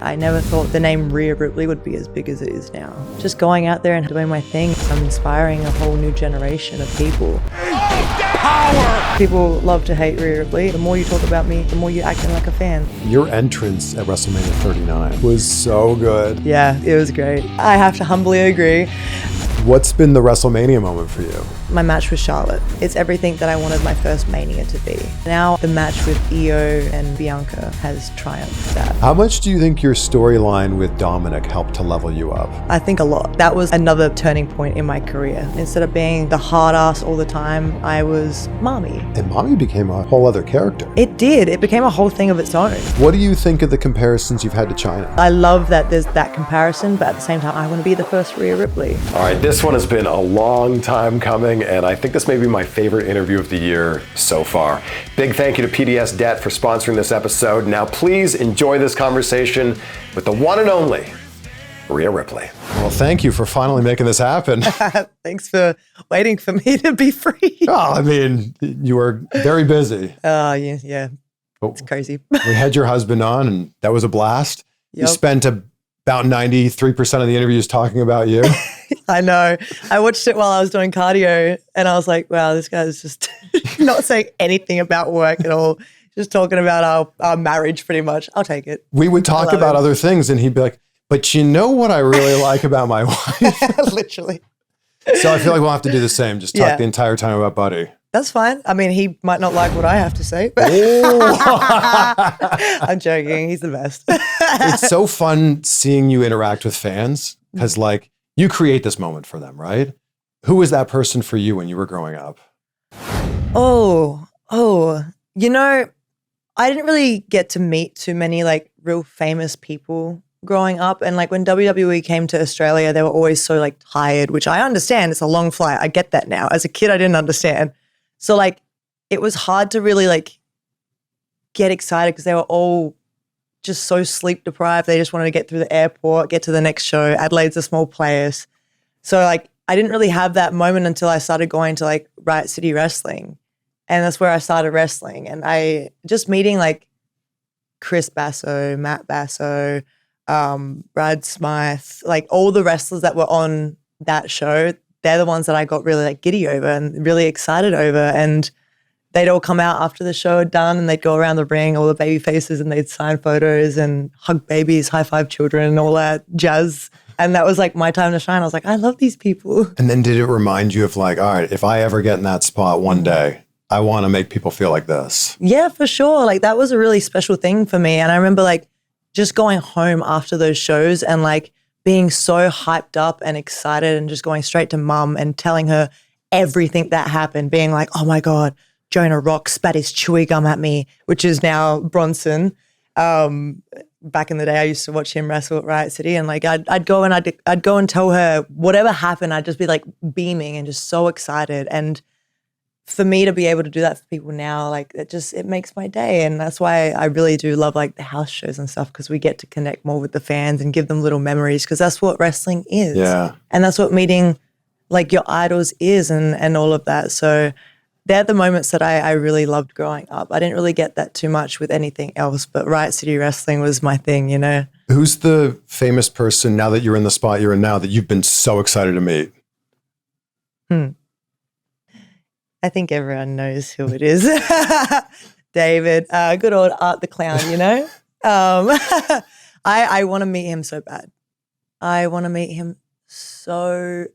I never thought the name Rhea Ripley would be as big as it is now. Just going out there and doing my thing, I'm inspiring a whole new generation of people. Power! People love to hate Rhea Ripley. The more you talk about me, the more you're acting like a fan. Your entrance at WrestleMania 39 was so good. Yeah, it was great. I have to humbly agree. What's been the WrestleMania moment for you? My match with Charlotte. It's everything that I wanted my first Mania to be. Now the match with Iyo and Bianca has triumphed that. How much do you think your storyline with Dominik helped to level you up? I think a lot. That was another turning point in my career. Instead of being the hard ass all the time, I was Mami. And Mami became a whole other character. It did. It became a whole thing of its own. What do you think of the comparisons you've had to Chyna? I love that there's that comparison, but at the same time, I want to be the first Rhea Ripley. All right, this one has been a long time coming, and I think this may be my favorite interview of the year so far. Big thank you to PDS Debt for sponsoring this episode. Now please enjoy this conversation with the one and only Rhea Ripley. Well, thank you for finally making this happen. Thanks for waiting for me to be free. Oh, I mean, you were very busy. Yeah. It's crazy. We had your husband on, and that was a blast. Yep. You spent about 93% of the interviews talking about you. I know. I watched it while I was doing cardio, and I was like, wow, this guy's just not saying anything about work at all. Just talking about our marriage pretty much. I'll take it. We would talk about other things, and he'd be like, but you know what I really like about my wife? Literally. So I feel like we'll have to do the same. Just talk the entire time about Buddy. That's fine. I mean, he might not like what I have to say, but I'm joking. He's the best. It's so fun seeing you interact with fans because, like, you create this moment for them, right? Who was that person for you when you were growing up? You know, I didn't really get to meet too many like real famous people growing up. And like when WWE came to Australia, they were always so like tired, which I understand. It's a long flight. I get that now. As a kid, I didn't understand. So like it was hard to really like get excited because they were all just so sleep deprived. They just wanted to get through the airport, get to the next show. Adelaide's a small place. So like I didn't really have that moment until I started going to like Riot City Wrestling. And that's where I started wrestling. And I just meeting like Chris Basso, Matt Basso, Brad Smythe, like all the wrestlers that were on that show, they're the ones that I got really like giddy over and really excited over. And they'd all come out after the show had done and they'd go around the ring, all the baby faces, and they'd sign photos and hug babies, high five children and all that jazz. And that was like my time to shine. I was like, I love these people. And then did it remind you of like, all right, if I ever get in that spot one day, I want to make people feel like this? Yeah, for sure. Like that was a really special thing for me. And I remember like just going home after those shows and like being so hyped up and excited and just going straight to mum and telling her everything that happened, being like, oh my God, Jonah Rock spat his chewy gum at me, which is now Bronson. Back in the day, I used to watch him wrestle at Riot City, and like I'd go and tell her whatever happened. I'd just be like beaming and just so excited. And for me to be able to do that for people now, like it makes my day. And that's why I really do love like the house shows and stuff, because we get to connect more with the fans and give them little memories, because that's what wrestling is. Yeah. And that's what meeting like your idols is and all of that. So they're the moments that I really loved growing up. I didn't really get that too much with anything else, but Riot City Wrestling was my thing, you know? Who's the famous person now that you're in the spot you're in now that you've been so excited to meet? I think everyone knows who it is. David, good old Art the Clown, you know? I want to meet him so bad. I want to meet him so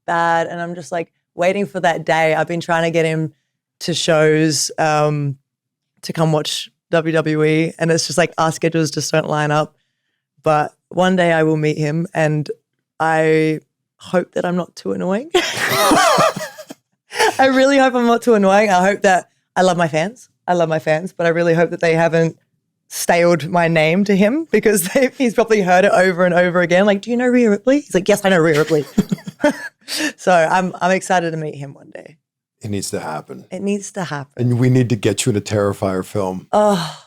bad. And I'm just like waiting for that day. I've been trying to get him to shows to come watch WWE. And it's just like our schedules just don't line up. But one day I will meet him, and I hope that I'm not too annoying. I really hope I'm not too annoying. I hope that I love my fans. But I really hope that they haven't staled my name to him, because he's probably heard it over and over again. Like, do you know Rhea Ripley? He's like, yes, I know Rhea Ripley. So I'm excited to meet him one day. It needs to happen. It needs to happen. And we need to get you in a Terrifier film. Oh,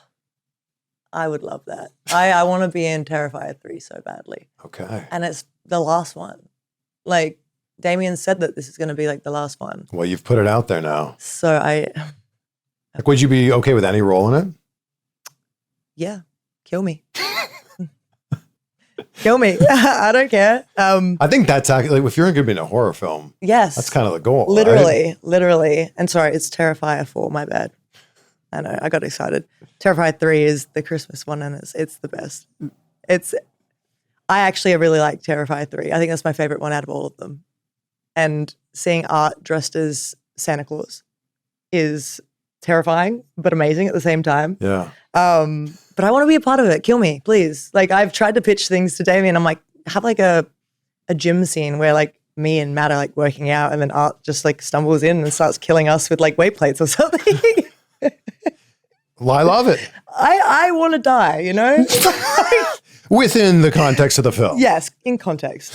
I would love that. I want to be in Terrifier 3 so badly. Okay. And it's the last one. Like, Damien said that this is going to be like the last one. Well, you've put it out there now. So Like, would you be okay with any role in it? Yeah, kill me. Kill me. I don't care. I think that's actually, if you're going to be in a horror film, Yes. that's kind of the goal. Literally, right? literally. And sorry, it's Terrifier 4, my bad. I know, I got excited. Terrifier 3 is the Christmas one and it's the best. I actually really like Terrifier 3. I think that's my favorite one out of all of them. And seeing Art dressed as Santa Claus is terrifying, but amazing at the same time. Yeah. But I want to be a part of it. Kill me, please. Like I've tried to pitch things to Damien. I'm like, have like a gym scene where like me and Matt are like working out and then Art just like stumbles in and starts killing us with like weight plates or something. Well, I love it. I want to die, you know? Within the context of the film. Yes, in context.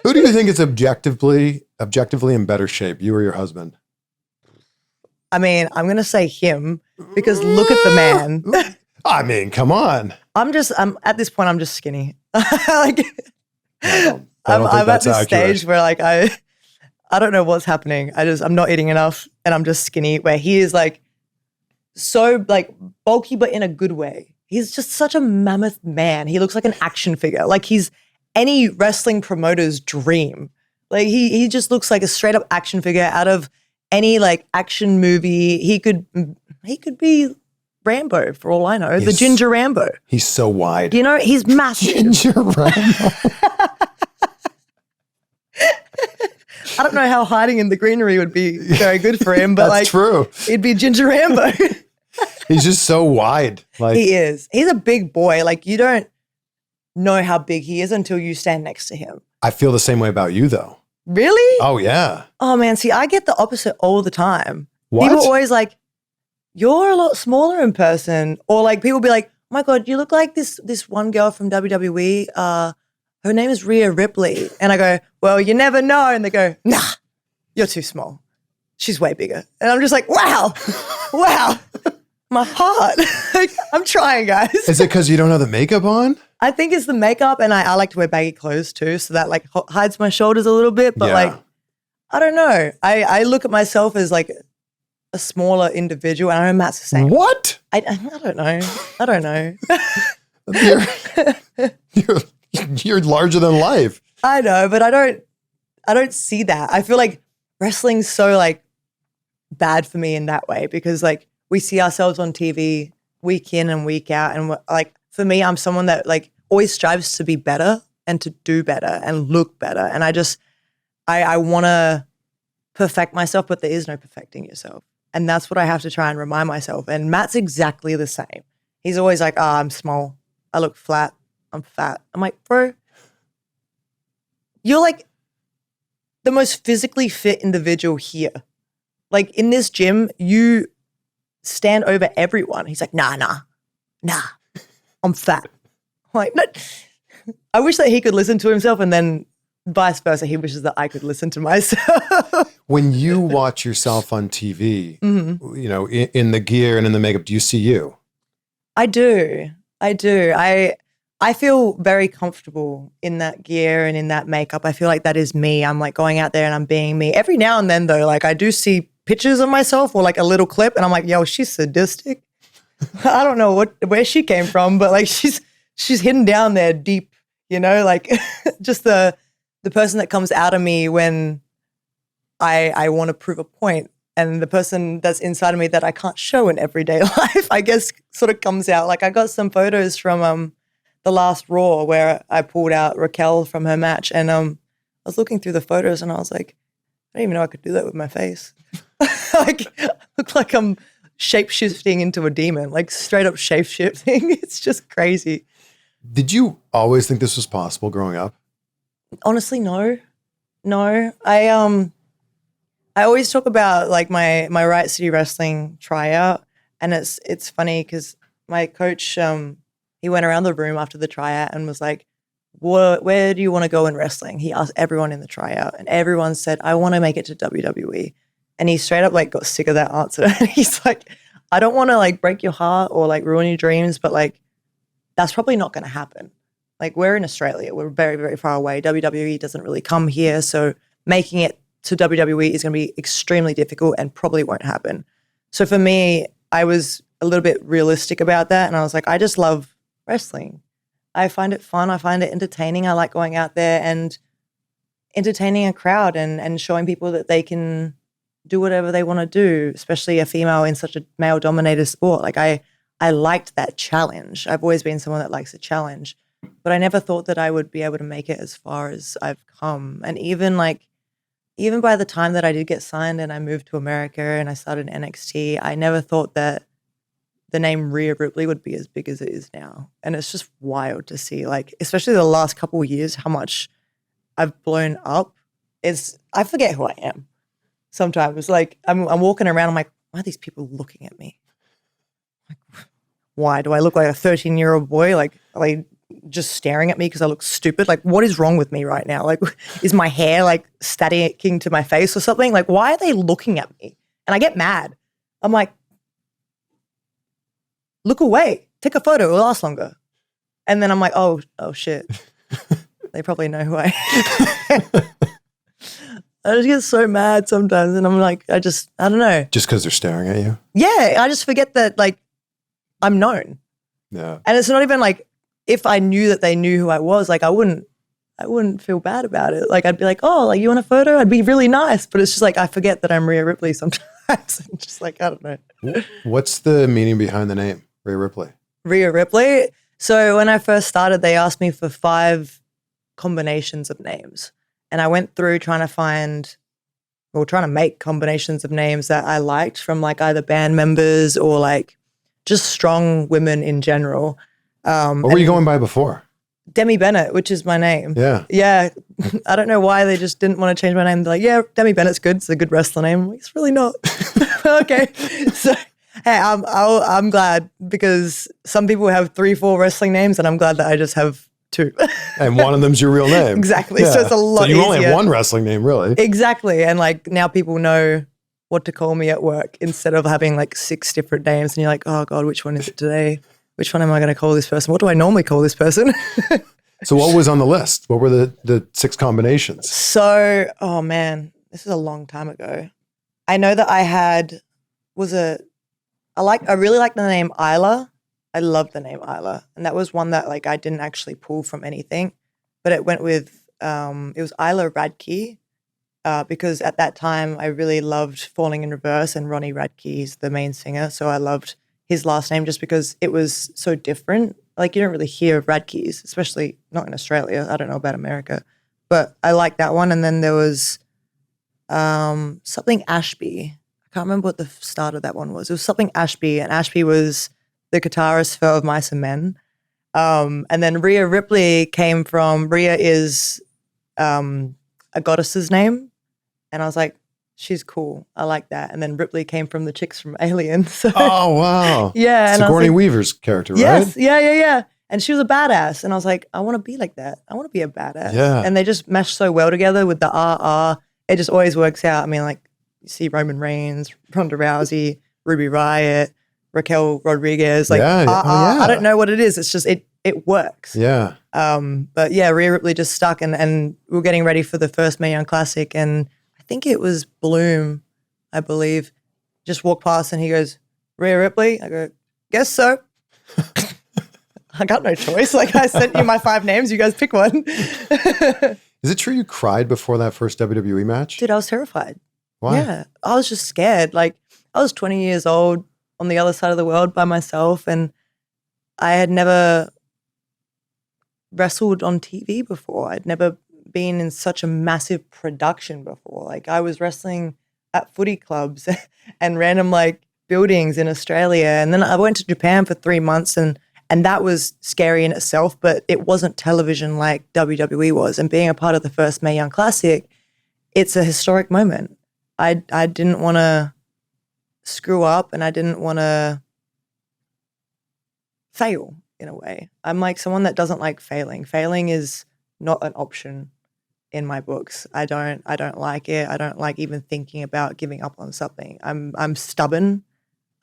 Who do you think is objectively in better shape, you or your husband? I mean, I'm going to say him because look at the man. I mean, come on. I'm at this point, I'm just skinny. Like, I'm at this stage where like, I don't know what's happening. I'm not eating enough and I'm just skinny, where he is like so like bulky, but in a good way. He's just such a mammoth man. He looks like an action figure. Like he's any wrestling promoter's dream. Like he just looks like a straight up action figure out of any like action movie. He could be Rambo for all I know. The Ginger Rambo. He's so wide. You know, he's massive. Ginger Rambo. I don't know how hiding in the greenery would be very good for him, but That's true. It'd be Ginger Rambo. He's just so wide. Like He is. He's a big boy. Like you don't know how big he is until you stand next to him. I feel the same way about you, though. Really? Oh yeah. Oh man, see, I get the opposite all the time. What? People are always like, you're a lot smaller in person. Or like people be like, oh my God, you look like this one girl from WWE. Her name is Rhea Ripley. And I go, well, you never know. And they go, nah, you're too small. She's way bigger. And I'm just like, wow, wow, my heart. Like, I'm trying, guys. Is it because you don't have the makeup on? I think it's the makeup, and I like to wear baggy clothes too, so that like hides my shoulders a little bit. But like, I don't know. I look at myself as like a smaller individual, and I know Matt's the same. What? I don't know. I don't know. You're larger than life. I know, but I don't see that. I feel like wrestling's so like bad for me in that way because like we see ourselves on TV week in and week out, and like for me, I'm someone that like always strives to be better and to do better and look better, and I want to perfect myself, but there is no perfecting yourself, and that's what I have to try and remind myself. And Matt's exactly the same. He's always like, I'm small, I look flat, I'm fat. I'm like, bro, you're like the most physically fit individual here. Like in this gym, you stand over everyone. He's like, nah, I'm fat. I'm like, no. I wish that he could listen to himself, and then vice versa. He wishes that I could listen to myself. When you watch yourself on TV, you know, in the gear and in the makeup, do you see you? I do. I feel very comfortable in that gear and in that makeup. I feel like that is me. I'm like going out there and I'm being me. Every now and then though, like I do see pictures of myself or like a little clip and I'm like, yo, she's sadistic. I don't know where she came from, but like she's hidden down there deep, you know, like just the person that comes out of me when I want to prove a point, and the person that's inside of me that I can't show in everyday life, I guess sort of comes out. Like I got some photos from the last Raw where I pulled out Raquel from her match, and I was looking through the photos and I was like, I didn't even know I could do that with my face. Like, I look like I'm shape-shifting into a demon, like straight up shape-shifting. It's just crazy. Did you always think this was possible growing up? Honestly, no. I always talk about like my Riot City Wrestling tryout, and it's funny because my coach, he went around the room after the tryout and was like, where do you want to go in wrestling? He asked everyone in the tryout, and everyone said, I want to make it to WWE. And he straight up like got sick of that answer. And he's like, I don't want to like break your heart or like ruin your dreams, but like that's probably not going to happen. Like we're in Australia, we're very, very far away. WWE doesn't really come here. So making it to WWE is going to be extremely difficult and probably won't happen. So for me, I was a little bit realistic about that. And I was like, I just love wrestling. I find it fun. I find it entertaining. I like going out there and entertaining a crowd and showing people that they can do whatever they want to do, especially a female in such a male-dominated sport. Like I liked that challenge. I've always been someone that likes a challenge, but I never thought that I would be able to make it as far as I've come. And even by the time that I did get signed and I moved to America and I started NXT, I never thought that the name Rhea Ripley would be as big as it is now. And it's just wild to see, like, especially the last couple of years, how much I've blown up. I forget who I am sometimes. Like, I'm walking around, I'm like, why are these people looking at me? Like, why? Do I look like a 13-year-old boy? Like, are they just staring at me because I look stupid? Like, what is wrong with me right now? Like, is my hair like staticking to my face or something? Like, why are they looking at me? And I get mad. I'm like, look away, take a photo, it'll last longer. And then I'm like, oh shit. They probably know who I am. I just get so mad sometimes and I'm like, I don't know. Just because they're staring at you? Yeah, I just forget that like I'm known. Yeah. And it's not even like if I knew that they knew who I was, like I wouldn't feel bad about it. Like I'd be like, oh, like you want a photo? I'd be really nice. But it's just like I forget that I'm Rhea Ripley sometimes. I'm just like, I don't know. What's the meaning behind the name, Rhea Ripley? Rhea Ripley? So when I first started, they asked me for 5 combinations of names. And I went through trying to make combinations of names that I liked from like either band members or like just strong women in general. What were you going by before? Demi Bennett, which is my name. Yeah. Yeah. I don't know why they just didn't want to change my name. They're like, yeah, Demi Bennett's good. It's a good wrestler name. I'm like, it's really not. Okay. So, hey, I'm glad because some people have 3-4 wrestling names and I'm glad that I just have 2. And one of them's your real name. Exactly. Yeah. So it's a lot easier. So you only have one wrestling name, really. Exactly. And like now people know what to call me at work instead of having like 6 different names. And you're like, oh God, which one is it today? Which one am I going to call this person? What do I normally call this person? So what was on the list? What were the 6 combinations? So, oh man, this is a long time ago. I know that I really like the name Isla. I love the name Isla. And that was one that like I didn't actually pull from anything, but it went with, it was Isla Radke because at that time I really loved Falling in Reverse and Ronnie Radke is the main singer. So I loved his last name just because it was so different. Like you don't really hear of Radkes, especially not in Australia. I don't know about America, but I like that one. And then there was something Ashby. I can't remember what the start of that one was. It was something Ashby, and Ashby was the guitarist for Of Mice and Men. And then Rhea Ripley came from, Rhea is a goddess's name. And I was like, she's cool. I like that. And then Ripley came from the chicks from Alien. So, oh, wow. Yeah. Sigourney Weaver's character, right? Yes. Yeah. And she was a badass. And I was like, I want to be like that. I want to be a badass. Yeah. And they just mesh so well together with the RR. It just always works out. I mean, like, you see Roman Reigns, Ronda Rousey, Ruby Riott, Raquel Rodriguez. Like, yeah. I don't know what it is. It's just, it works. Yeah. But yeah, Rhea Ripley just stuck. And we were getting ready for the first Mae Young Classic. And I think it was Bloom, I believe, just walked past and he goes, Rhea Ripley? I go, guess so. I got no choice. Like I sent you my 5 names. You guys pick one. Is it true you cried before that first WWE match? Dude, I was terrified. Why? Yeah, I was just scared. Like I was 20 years old on the other side of the world by myself and I had never wrestled on TV before. I'd never been in such a massive production before. Like I was wrestling at footy clubs and random like buildings in Australia. And then I went to Japan for 3 months and that was scary in itself, but it wasn't television like WWE was. And being a part of the first Mae Young Classic, it's a historic moment. I didn't want to screw up and I didn't want to fail in a way. I'm like someone that doesn't like failing. Failing is not an option in my books. I don't like it. I don't like even thinking about giving up on something. I'm stubborn.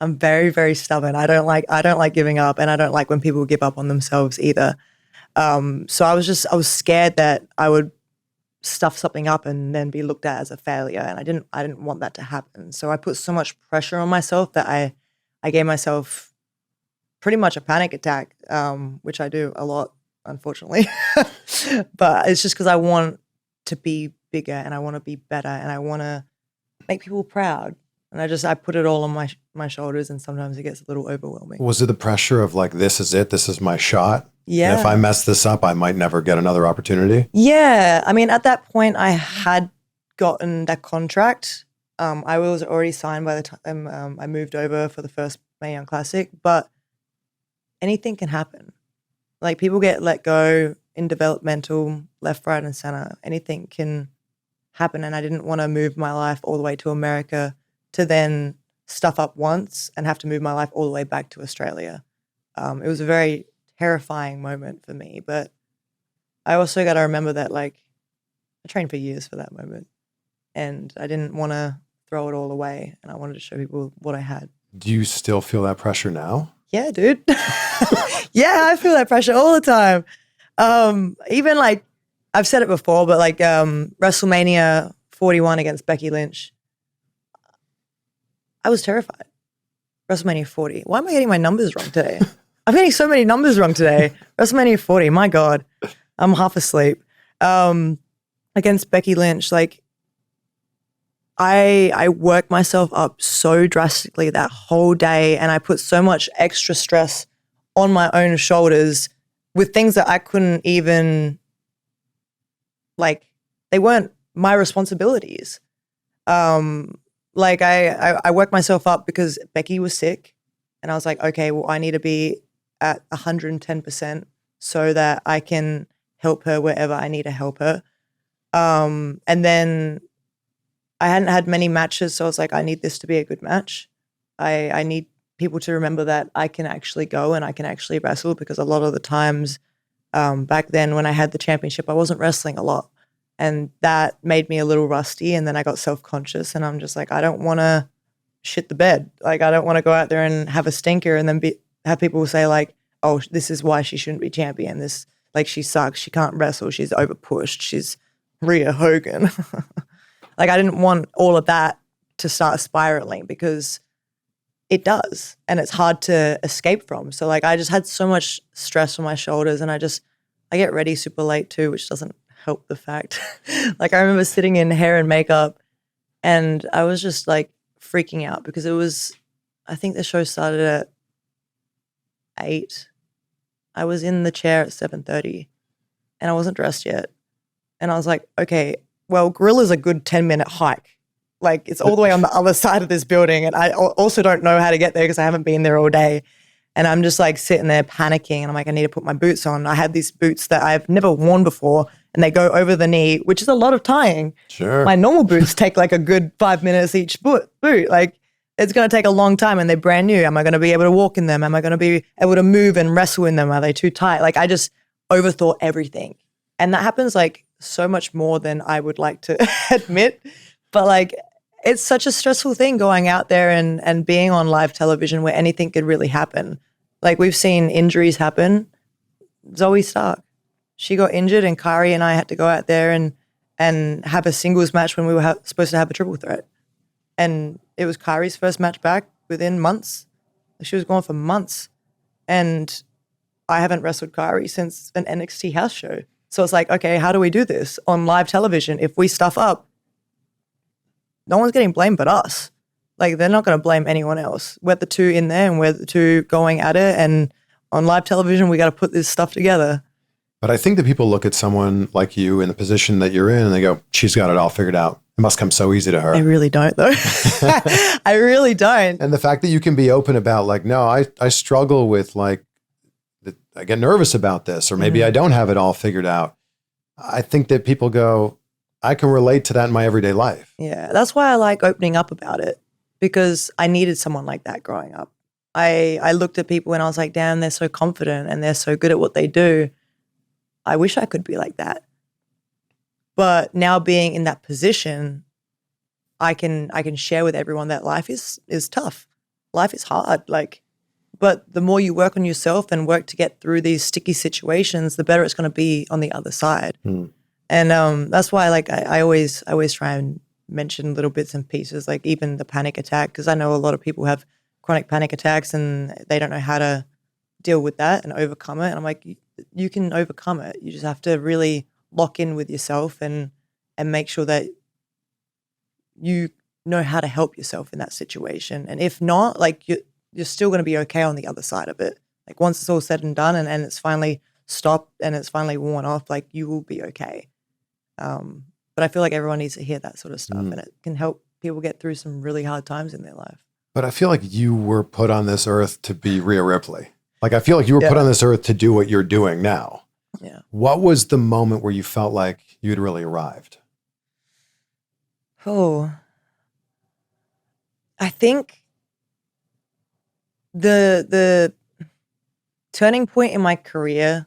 I'm very, very stubborn. I don't like giving up and I don't like when people give up on themselves either. So I was scared that I would stuff something up and then be looked at as a failure. And I didn't want that to happen. So I put so much pressure on myself that I gave myself pretty much a panic attack, which I do a lot. unfortunately. But it's just because I want to be bigger and I want to be better and I want to make people proud. And I put it all on my shoulders, and sometimes it gets a little overwhelming. Was it the pressure of like, this is it, this is my shot? Yeah. And if I mess this up, I might never get another opportunity? Yeah. I mean, at that point, I had gotten that contract. I was already signed by the time I moved over for the first Mae Young Classic, but anything can happen. Like, people get let go in developmental, left, right, and center. Anything can happen, and I didn't want to move my life all the way to America to then stuff up once and have to move my life all the way back to Australia. It was a very terrifying moment for me, but I also got to remember that, like, I trained for years for that moment, and I didn't want to throw it all away, and I wanted to show people what I had. Do you still feel that pressure now? Yeah, dude. Yeah, I feel that pressure all the time. Even like, I've said it before, but like WrestleMania 41 against Becky Lynch, I was terrified. WrestleMania 40. Why am I getting my numbers wrong today? I'm getting so many numbers wrong today. WrestleMania 40, my God. I'm half asleep. Against Becky Lynch, like, I worked myself up so drastically that whole day, and I put so much extra stress on my own shoulders with things that I couldn't even, like, they weren't my responsibilities. Like, I worked myself up because Becky was sick, and I was like, okay, well, I need to be at 110% so that I can help her wherever I need to help her. And then I hadn't had many matches, so I was like, I need this to be a good match. I need people to remember that I can actually go and I can actually wrestle, because a lot of the times back then when I had the championship, I wasn't wrestling a lot. And that made me a little rusty, and then I got self-conscious, and I'm just like, I don't want to shit the bed. Like, I don't want to go out there and have a stinker and then have people say like, oh, this is why she shouldn't be champion. This, like, she sucks. She can't wrestle. She's overpushed. She's Rhea Hogan. Like, I didn't want all of that to start spiraling, because it does, and it's hard to escape from. So like, I just had so much stress on my shoulders, and I get ready super late too, which doesn't help the fact. Like, I remember sitting in hair and makeup, and I was just like freaking out, because I think the show started at 8. I was in the chair at 7:30, and I wasn't dressed yet. And I was like, okay, well, Gorilla's a good 10-minute hike. Like, it's all the way on the other side of this building, and I also don't know how to get there because I haven't been there all day. And I'm just like sitting there panicking, and I'm like, I need to put my boots on. I had these boots that I've never worn before, and they go over the knee, which is a lot of tying. Sure. My normal boots take like a good 5 minutes each boot. Like, it's going to take a long time, and they're brand new. Am I going to be able to walk in them? Am I going to be able to move and wrestle in them? Are they too tight? Like, I just overthought everything. And that happens like so much more than I would like to admit. But like, it's such a stressful thing going out there and being on live television where anything could really happen. Like, we've seen injuries happen. Zoe Stark, she got injured, and Kyrie and I had to go out there and have a singles match when we were supposed to have a triple threat. And it was Kyrie's first match back within months. She was gone for months. And I haven't wrestled Kyrie since an NXT house show. So it's like, okay, how do we do this on live television? If we stuff up, no one's getting blamed but us. Like, they're not going to blame anyone else. We're the two in there, and we're the two going at it. And on live television, we got to put this stuff together. But I think that people look at someone like you in the position that you're in, and they go, she's got it all figured out. It must come so easy to her. I really don't, though. I really don't. And the fact that you can be open about like, no, I struggle with like, I get nervous about this, or maybe I don't have it all figured out. I think that people go, I can relate to that in my everyday life. Yeah, that's why I like opening up about it, because I needed someone like that growing up. I looked at people and I was like, damn, they're so confident and they're so good at what they do. I wish I could be like that. But now being in that position, I can share with everyone that life is tough. Life is hard. Like, but the more you work on yourself and work to get through these sticky situations, the better it's going to be on the other side. And that's why, like, I always try and mention little bits and pieces, like even the panic attack, because I know a lot of people have chronic panic attacks and they don't know how to deal with that and overcome it. And I'm like, you can overcome it. You just have to really lock in with yourself and make sure that you know how to help yourself in that situation. And if not, like you're still going to be okay on the other side of it. Like once it's all said and done and it's finally stopped and it's finally worn off, like you will be okay. But I feel like everyone needs to hear that sort of stuff and it can help people get through some really hard times in their life. But I feel like you were put on this earth to be Rhea Ripley. Like I feel like you were put on this earth to do what you're doing now. Yeah. What was the moment where you felt like you'd really arrived? Oh, I think the turning point in my career,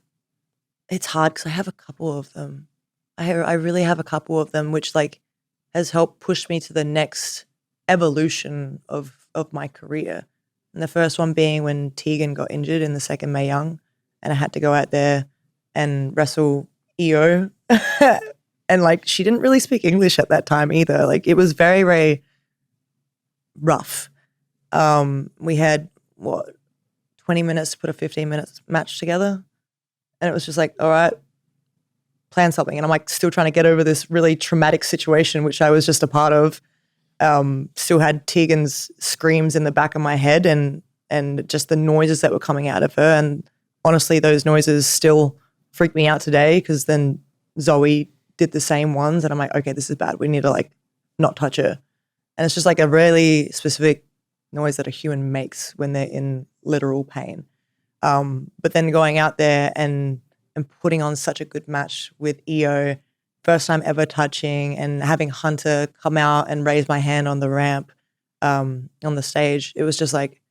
it's hard because I have a couple of them. I really have a couple of them, which like has helped push me to the next evolution of my career. And the first one being when Tegan got injured in the second Mae Young, and I had to go out there and wrestle Iyo. And like she didn't really speak English at that time either. Like it was very, very rough. We had 20 minutes to put a 15 minutes match together. And it was just like, all right, plan something. And I'm like still trying to get over this really traumatic situation, which I was just a part of. Still had Tegan's screams in the back of my head and just the noises that were coming out of her. And honestly, those noises still freak me out today because then Zoe did the same ones. And I'm like, okay, this is bad. We need to like not touch her. And it's just like a really specific noise that a human makes when they're in literal pain. But then going out there and putting on such a good match with Iyo, first time ever touching, and having Hunter come out and raise my hand on the ramp on the stage, it was just like,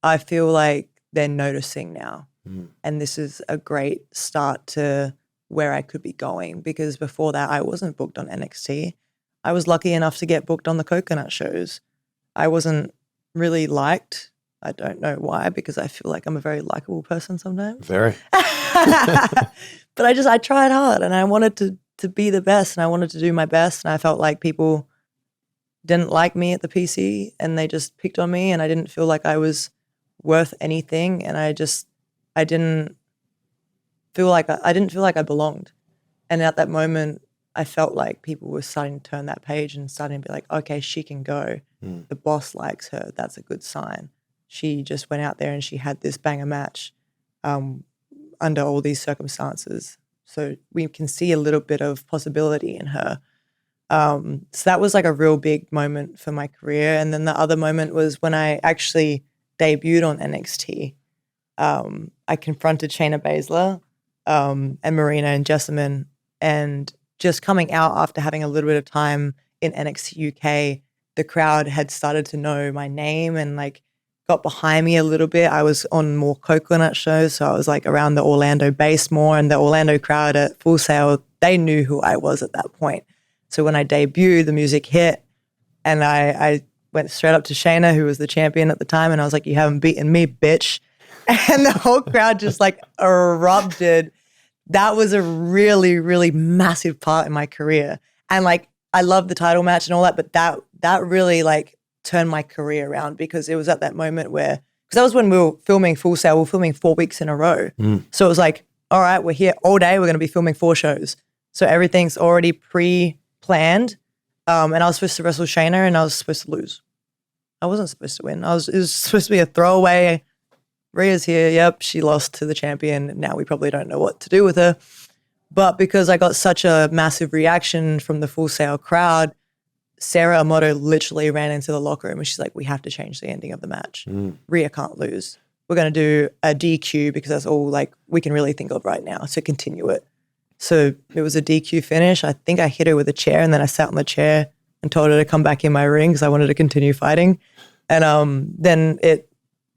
I feel like they're noticing now. And this is a great start to where I could be going, because before that I wasn't booked on NXT. I was lucky enough to get booked on the coconut shows. I wasn't really liked. I don't know why, because I feel like I'm a very likable person sometimes. Very. But I tried hard and I wanted to be the best and I wanted to do my best, and I felt like people didn't like me at the PC and they just picked on me and I didn't feel like I was worth anything, and I didn't feel like I belonged. And at that moment I felt like people were starting to turn that page and starting to be like, okay, she can go. The boss likes her. That's a good sign. She just went out there and she had this banger match under all these circumstances. So we can see a little bit of possibility in her. So that was like a real big moment for my career. And then the other moment was when I actually debuted on NXT. I confronted Shayna Baszler and Marina and Jessamine, and just coming out after having a little bit of time in NXT UK, the crowd had started to know my name and like got behind me a little bit. I was on more coconut shows, so I was like around the Orlando base more, and the Orlando crowd at Full Sail, they knew who I was at that point. So when I debuted, the music hit and I went straight up to Shayna, who was the champion at the time, and I was like, you haven't beaten me, bitch. And the whole crowd just like erupted. That was a really, really massive part in my career. And like, I love the title match and all that, but that really like turned my career around, because it was at that moment where, because that was when we were filming Full Sail, we were filming 4 weeks in a row. So it was like, all right, we're here all day, we're going to be filming 4 shows. So everything's already pre-planned. And I was supposed to wrestle Shayna and I was supposed to lose. I wasn't supposed to win. It was supposed to be a throwaway. Rhea's here. Yep, she lost to the champion. Now we probably don't know what to do with her. But because I got such a massive reaction from the Full Sail crowd, Sarah Amato literally ran into the locker room and she's like, we have to change the ending of the match. Rhea can't lose. We're going to do a DQ because that's all like we can really think of right now to continue it. So it was a DQ finish. I think I hit her with a chair and then I sat on the chair and told her to come back in my ring because I wanted to continue fighting. And then it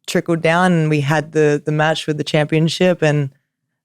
trickled down and we had the match with the championship, and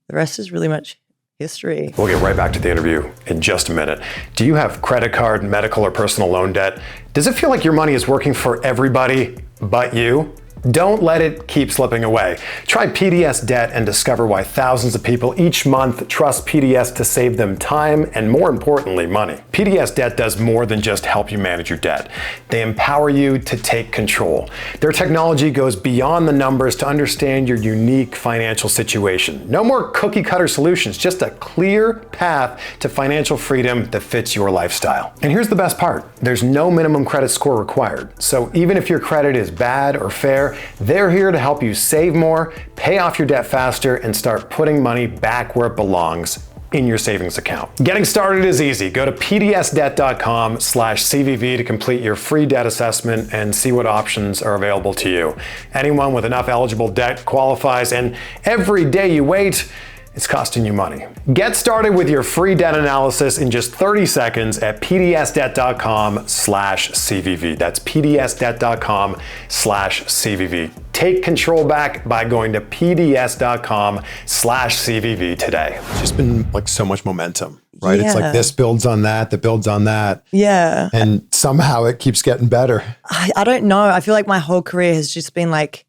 the rest is really much history. We'll get right back to the interview in just a minute. Do you have credit card, medical, or personal loan debt? Does it feel like your money is working for everybody but you? Don't let it keep slipping away. Try PDS Debt and discover why thousands of people each month trust PDS to save them time and, more importantly, money. PDS Debt does more than just help you manage your debt. They empower you to take control. Their technology goes beyond the numbers to understand your unique financial situation. No more cookie-cutter solutions, just a clear path to financial freedom that fits your lifestyle. And here's the best part. There's no minimum credit score required. So even if your credit is bad or fair, they're here to help you save more, pay off your debt faster, and start putting money back where it belongs, in your savings account. Getting started is easy. Go to pdsdebt.com/CVV to complete your free debt assessment and see what options are available to you. Anyone with enough eligible debt qualifies, and every day you wait, it's costing you money. Get started with your free debt analysis in just 30 seconds at pdsdebt.com/CVV. That's pdsdebt.com/CVV. Take control back by going to pds.com/CVV today. It's just been like so much momentum, right? Yeah. It's like this builds on that builds on that. Yeah. And somehow it keeps getting better. I don't know. I feel like my whole career has just been like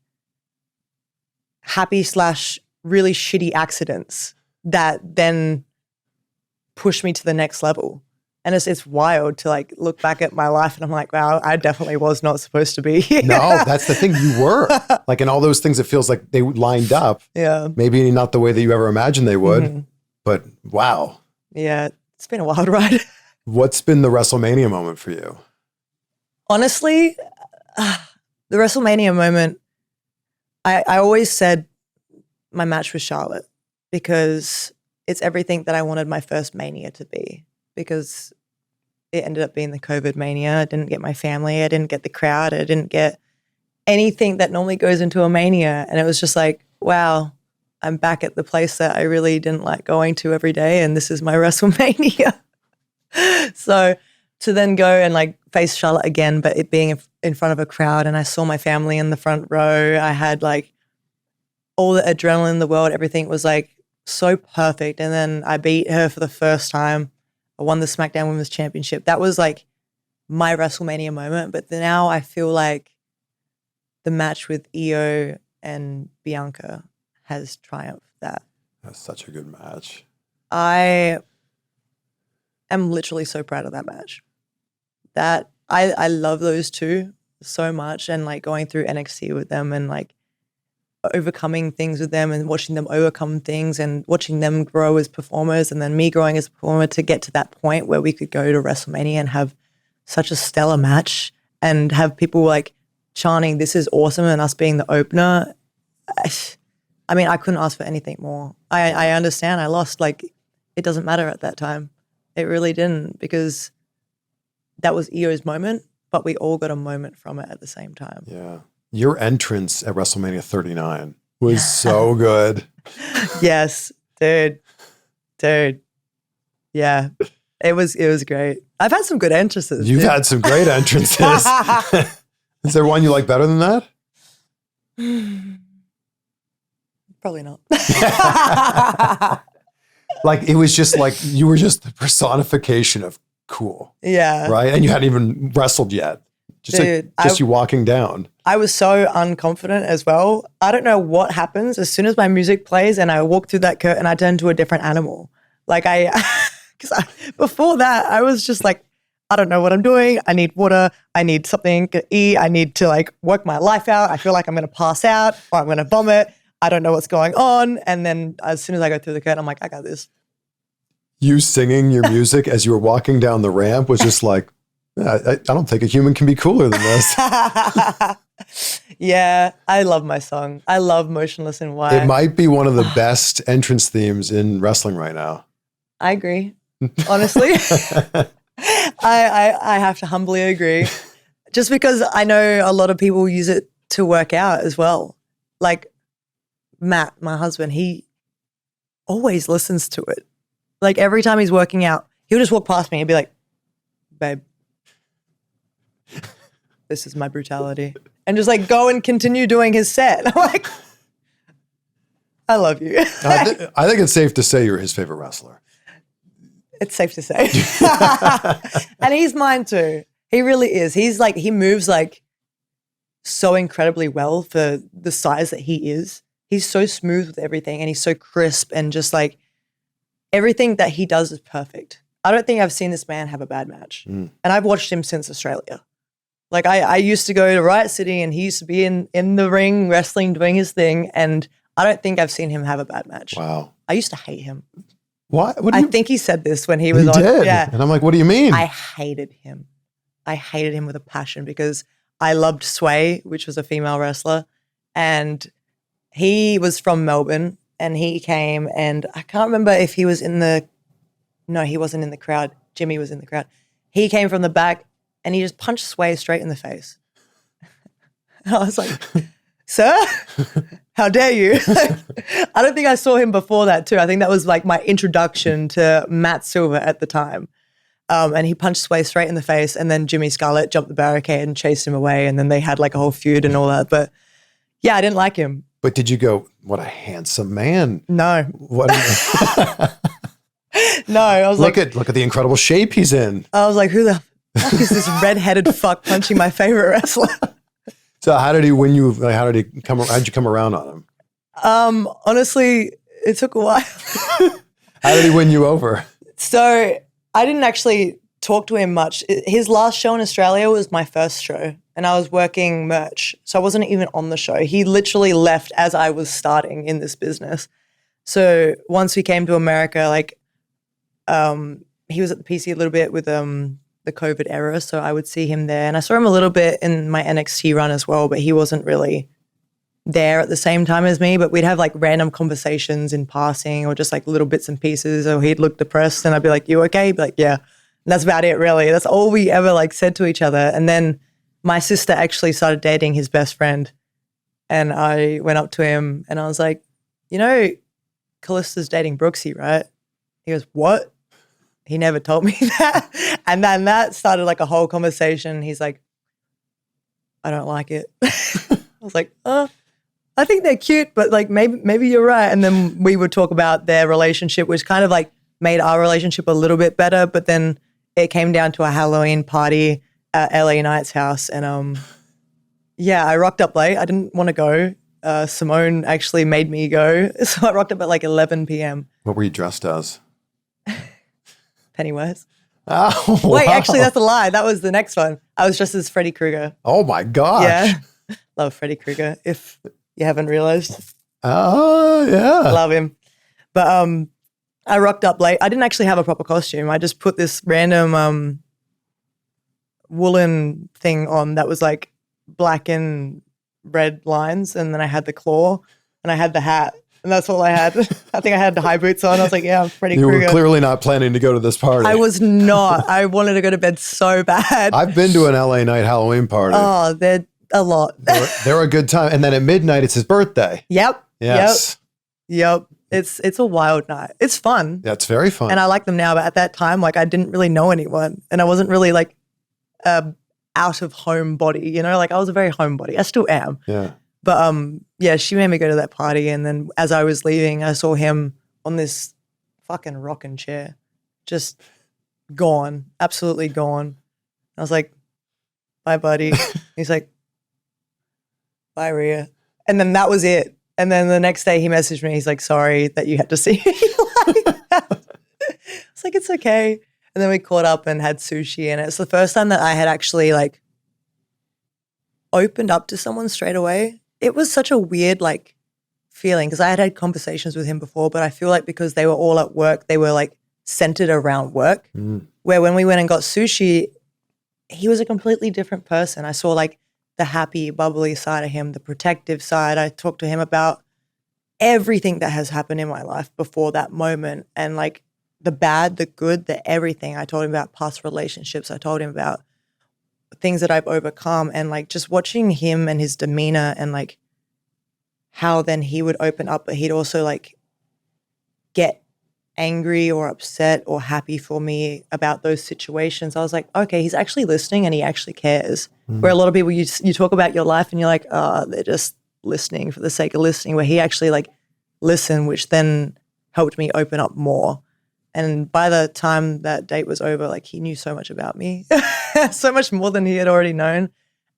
happy / really shitty accidents that then push me to the next level. And it's wild to like look back at my life and I'm like, wow, I definitely was not supposed to be here. No, that's the thing. You were like in all those things. It feels like they lined up. Yeah. Maybe not the way that you ever imagined they would, but wow. Yeah. It's been a wild ride. What's been the WrestleMania moment for you? Honestly, the WrestleMania moment, I always said my match with Charlotte because it's everything that I wanted my first Mania to be, because it ended up being the COVID Mania. I didn't get my family. I didn't get the crowd. I didn't get anything that normally goes into a Mania. And it was just like, wow, I'm back at the place that I really didn't like going to every day. And this is my WrestleMania. So to then go and like face Charlotte again, but it being in front of a crowd, and I saw my family in the front row. I had like all the adrenaline in the world. Everything was like so perfect. And then I beat her for the first time. I won the SmackDown Women's Championship. That was like my WrestleMania moment. But now I feel like the match with Iyo and Bianca has triumphed that. That's such a good match. I am literally so proud of that match. That I love those two so much, and like going through NXT with them and like overcoming things with them and watching them overcome things and watching them grow as performers, and then me growing as a performer to get to that point where we could go to WrestleMania and have such a stellar match and have people like chanting, "This is awesome," and us being the opener. I mean, I couldn't ask for anything more. I understand I lost. Like, it doesn't matter at that time. It really didn't, because that was Iyo's moment, but we all got a moment from it at the same time. Yeah. Your entrance at WrestleMania 39 was so good. Yes, dude. Yeah, it was great. I've had some good entrances. You've had some great entrances. Is there one you like better than that? Probably not. Like, it was just like, you were just the personification of cool. Yeah. Right? And you hadn't even wrestled yet. Just Dude, like, you walking down. I was so unconfident as well. I don't know what happens. As soon as my music plays and I walk through that curtain, I turn into a different animal. Like because before that, I was just like, I don't know what I'm doing. I need water. I need something to eat. I need to like work my life out. I feel like I'm going to pass out or I'm going to vomit. I don't know what's going on. And then as soon as I go through the curtain, I'm like, I got this. You singing your music as you were walking down the ramp was just like, I don't think a human can be cooler than this. Yeah, I love my song. I love Motionless in White. It might be one of the best entrance themes in wrestling right now. I agree. Honestly, I have to humbly agree. Just because I know a lot of people use it to work out as well. Like Matt, my husband, he always listens to it. Like every time he's working out, he'll just walk past me and be like, babe, this is my brutality. And just like go and continue doing his set. I'm like, I love you. I think it's safe to say you're his favorite wrestler. It's safe to say. And he's mine too. He really is. He's like, he moves like so incredibly well for the size that he is. He's so smooth with everything and he's so crisp and just like everything that he does is perfect. I don't think I've seen this man have a bad match. And I've watched him since Australia. Like I used to go to Riot City and he used to be in the ring wrestling, doing his thing. And I don't think I've seen him have a bad match. Wow. I used to hate him. What? I think he said this when he was on. Did. Yeah. And I'm like, what do you mean? I hated him. I hated him with a passion because I loved Sway, which was a female wrestler. And he was from Melbourne and he came and I can't remember if he was no, he wasn't in the crowd. Jimmy was in the crowd. He came from the back and he just punched Sway straight in the face. I was like, sir, how dare you? I don't think I saw him before that too. I think that was like my introduction to Matt Silver at the time. And he punched Sway straight in the face and then Jimmy Scarlett jumped the barricade and chased him away and then they had like a whole feud and all that. But yeah, I didn't like him. But did you go, what a handsome man? No. What? No, I was look at the incredible shape he's in. I was like, who the fuck is this redheaded fuck punching my favorite wrestler? So how did he win you? Like, how'd you come around on him? Honestly, it took a while. How did he win you over? So I didn't actually talk to him much. His last show in Australia was my first show and I was working merch. So I wasn't even on the show. He literally left as I was starting in this business. So once we came to America, like, he was at the PC a little bit with the COVID era, so I would see him there. And I saw him a little bit in my NXT run as well, but he wasn't really there at the same time as me. But we'd have like random conversations in passing or just like little bits and pieces, or he'd look depressed and I'd be like, you okay? He'd be like, yeah. And that's about it really. That's all we ever like said to each other. And then my sister actually started dating his best friend and I went up to him and I was like, you know, Callista's dating Brooksy, right? He goes, what? He never told me that. And then that started like a whole conversation. He's like, I don't like it. I was like, I think they're cute, but like maybe you're right. And then we would talk about their relationship, which kind of like made our relationship a little bit better. But then it came down to a Halloween party at LA Knight's house. And yeah, I rocked up late. I didn't want to go. Simone actually made me go. So I rocked up at like 11 p.m. What were you dressed as? Pennywise. Oh, Wait, wow. actually, that's a lie. That was the next one. I was dressed as Freddy Krueger. Oh my gosh. Yeah. Love Freddy Krueger, if you haven't realized. Oh, yeah. Love him. But I rocked up late. I didn't actually have a proper costume. I just put this random woolen thing on that was like black and red lines. And then I had the claw and I had the hat. And that's all I had. I think I had the high boots on. I was like, yeah, I'm Freddy Krueger. You were clearly not planning to go to this party. I was not. I wanted to go to bed so bad. I've been to an LA Night Halloween party. Oh, they're a lot. They're a good time. And then at midnight, it's his birthday. Yep. Yes. Yep. It's a wild night. It's fun. That's very fun. And I like them now. But at that time, like I didn't really know anyone. And I wasn't really like out of home body, you know, like I was a very homebody. I still am. Yeah. But yeah, she made me go to that party. And then as I was leaving, I saw him on this fucking rocking chair, just gone, absolutely gone. I was like, bye, buddy. He's like, bye, Rhea. And then that was it. And then the next day he messaged me. He's like, sorry that you had to see me like that. It's like, it's okay. And then we caught up and had sushi. And it's the first time that I had actually like opened up to someone straight away. It was such a weird like feeling because I had had conversations with him before, but I feel like because they were all at work, they were like centered around work. Where when we went and got sushi, he was a completely different person. I saw like the happy, bubbly side of him, the protective side. I talked to him about everything that has happened in my life before that moment and like the bad, the good, the everything. I told him about past relationships. I told him about things that I've overcome and like just watching him and his demeanor and like how then he would open up, but he'd also like get angry or upset or happy for me about those situations. I was like, okay, he's actually listening and he actually cares. Where a lot of people, you talk about your life and you're like, oh, they're just listening for the sake of listening, where he actually like listened, which then helped me open up more. And by the time that date was over, like he knew so much about me, so much more than he had already known.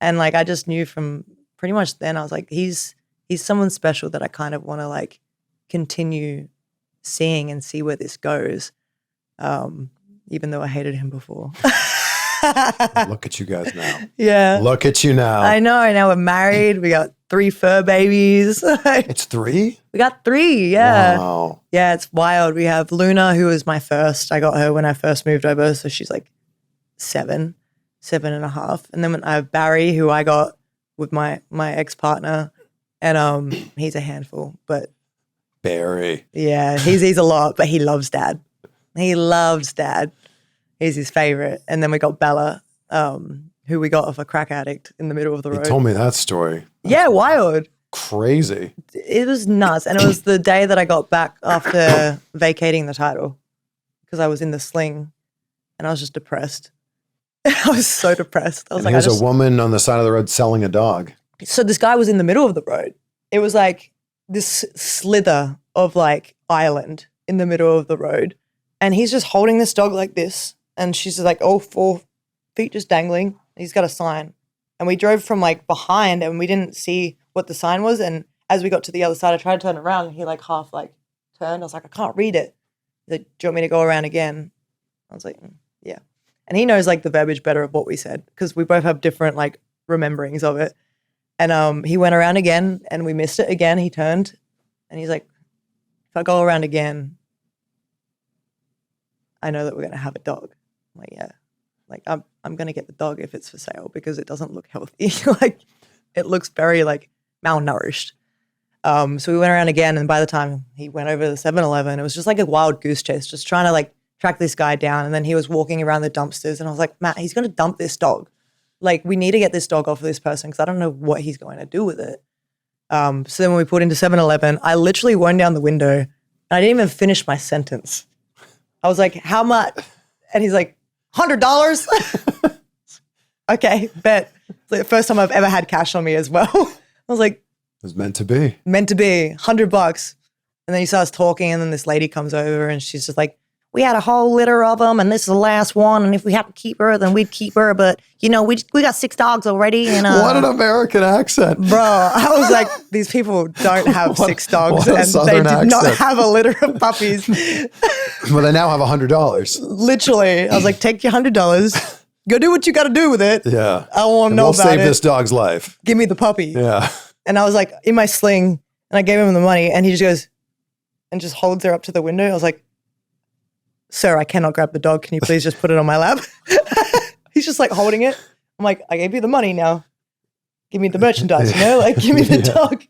And like I just knew from pretty much then I was like, he's someone special that I kind of want to like continue seeing and see where this goes. Even though I hated him before. Look at you guys now. Yeah. Look at you now. I know. Now we're married. We got 3 fur babies. It's 3? We got 3. Yeah. Wow. Yeah, it's wild. We have Luna, who was my first. I got her when I first moved over. So she's like 7.5. And then I have Barry, who I got with my ex-partner. And he's a handful. But Barry. yeah, he's a lot, but he loves Dad. He loves Dad. He's his favorite. And then we got Bella, who we got off a crack addict in the middle of the road. You told me that story. Yeah, wild. Crazy. It was nuts. And it was the day that I got back after vacating the title because I was in the sling and I was just depressed. I was so depressed. I was And like, here's a woman on the side of the road selling a dog. So this guy was in the middle of the road. It was like this slither of like island in the middle of the road. And he's just holding this dog like this. And she's just like, all 4 feet just dangling. He's got a sign. And we drove from like behind and we didn't see what the sign was. And as we got to the other side, I tried to turn around and he like half like turned. I was like, I can't read it. He's like, do you want me to go around again? I was like, yeah. And he knows like the verbiage better of what we said because we both have different like rememberings of it. And he went around again and we missed it again. He turned and he's like, if I go around again, I know that we're going to have a dog. I'm like, yeah. Like, I'm going to get the dog if it's for sale because it doesn't look healthy. Like, it looks very, like, malnourished. So we went around again, and by the time he went over the 7-Eleven, it was just like a wild goose chase, just trying to, like, track this guy down. And then he was walking around the dumpsters, and I was like, Matt, he's going to dump this dog. Like, we need to get this dog off of this person because I don't know what he's going to do with it. So then when we pulled into 7-Eleven, I literally wound down the window, and I didn't even finish my sentence. I was like, how much? And he's like, $100? Okay, bet. It's like the first time I've ever had cash on me as well. I was like, It was meant to be. Meant to be, $100. And then he starts talking and then this lady comes over and she's just like, we had a whole litter of them and this is the last one. And if we have to keep her, then we'd keep her. But, you know, we got 6 dogs already. And What an American accent. bro, I was like, these people don't have 6 dogs what a and they Southern did not accent. have a litter of puppies. Well, they now have $100. Literally. I was like, take your $100. Go do what you got to do with it. Yeah. I don't want to know We'll about save it. this dog's life. Give me the puppy. Yeah. And I was like in my sling and I gave him the money and he just goes and just holds her up to the window. I was like, sir, I cannot grab the dog. Can you please just put it on my lap? He's just like holding it. I'm like, I gave you the money now. Give me the merchandise, you know? Like, give me the dog.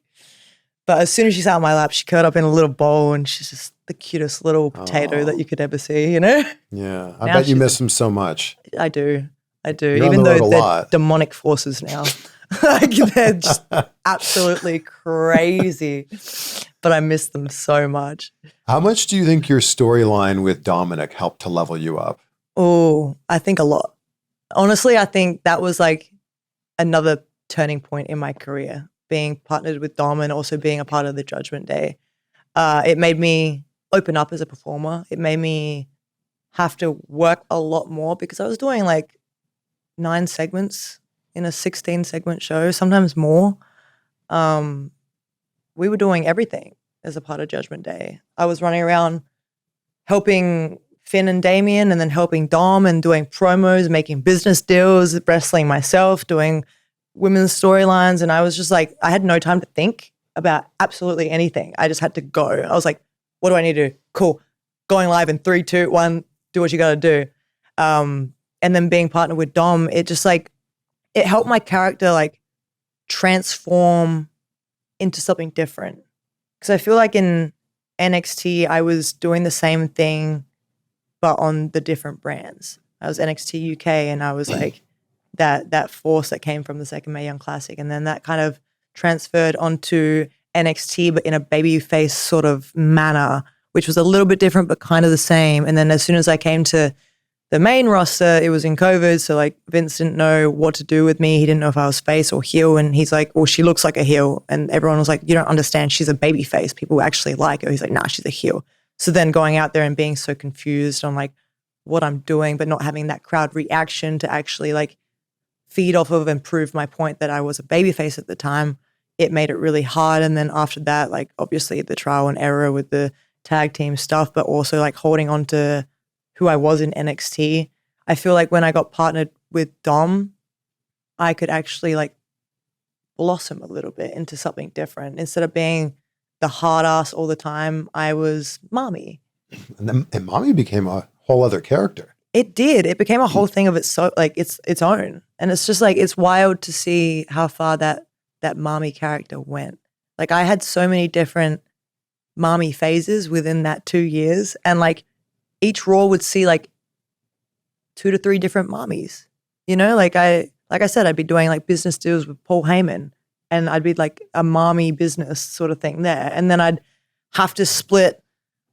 But as soon as she sat on my lap, she curled up in a little bowl and she's just the cutest little potato that you could ever see, you know? Yeah. I Now bet you she's miss him so much. I do. You're on Even the road though a they're lot. demonic forces now. Like they're just absolutely crazy. But I miss them so much. How much do you think your storyline with Dominik helped to level you up? Oh, I think a lot. Honestly, I think that was like another turning point in my career, being partnered with Dom and also being a part of the Judgment Day. It made me open up as a performer. It made me have to work a lot more because I was doing like 9 segments in a 16-segment show, sometimes more. We were doing everything as a part of Judgment Day. I was running around helping Finn and Damien and then helping Dom and doing promos, making business deals, wrestling myself, doing women's storylines. And I was just like, I had no time to think about absolutely anything. I just had to go. I was like, what do I need to do? Cool. Going live in 3, 2, 1, do what you got to do. And then being partnered with Dom, it just like, it helped my character like transform into something different. Because I feel like in NXT, I was doing the same thing, but on the different brands. I was NXT UK and I was like that force that came from the second Mae Young Classic. And then that kind of transferred onto NXT, but in a babyface sort of manner, which was a little bit different, but kind of the same. And then as soon as I came to the main roster, it was in COVID. So like Vince didn't know what to do with me. He didn't know if I was face or heel. And he's like, well, she looks like a heel. And everyone was like, you don't understand. She's a baby face. People actually like her. He's like, nah, she's a heel. So then going out there and being so confused on like what I'm doing, but not having that crowd reaction to actually like feed off of and prove my point that I was a babyface at the time, it made it really hard. And then after that, like obviously the trial and error with the tag team stuff, but also like holding on to who I was in NXT. I feel like when I got partnered with Dom, I could actually like blossom a little bit into something different. Instead of being the hard ass all the time, I was Mami. And Mami became a whole other character. It did. It became a whole thing of its own. And it's just like, it's wild to see how far that Mami character went. Like I had so many different Mami phases within that 2 years. And like each Raw would see like 2 to 3 different Mamis. You know, like I said, I'd be doing like business deals with Paul Heyman and I'd be like a Mami business sort of thing there. And then I'd have to split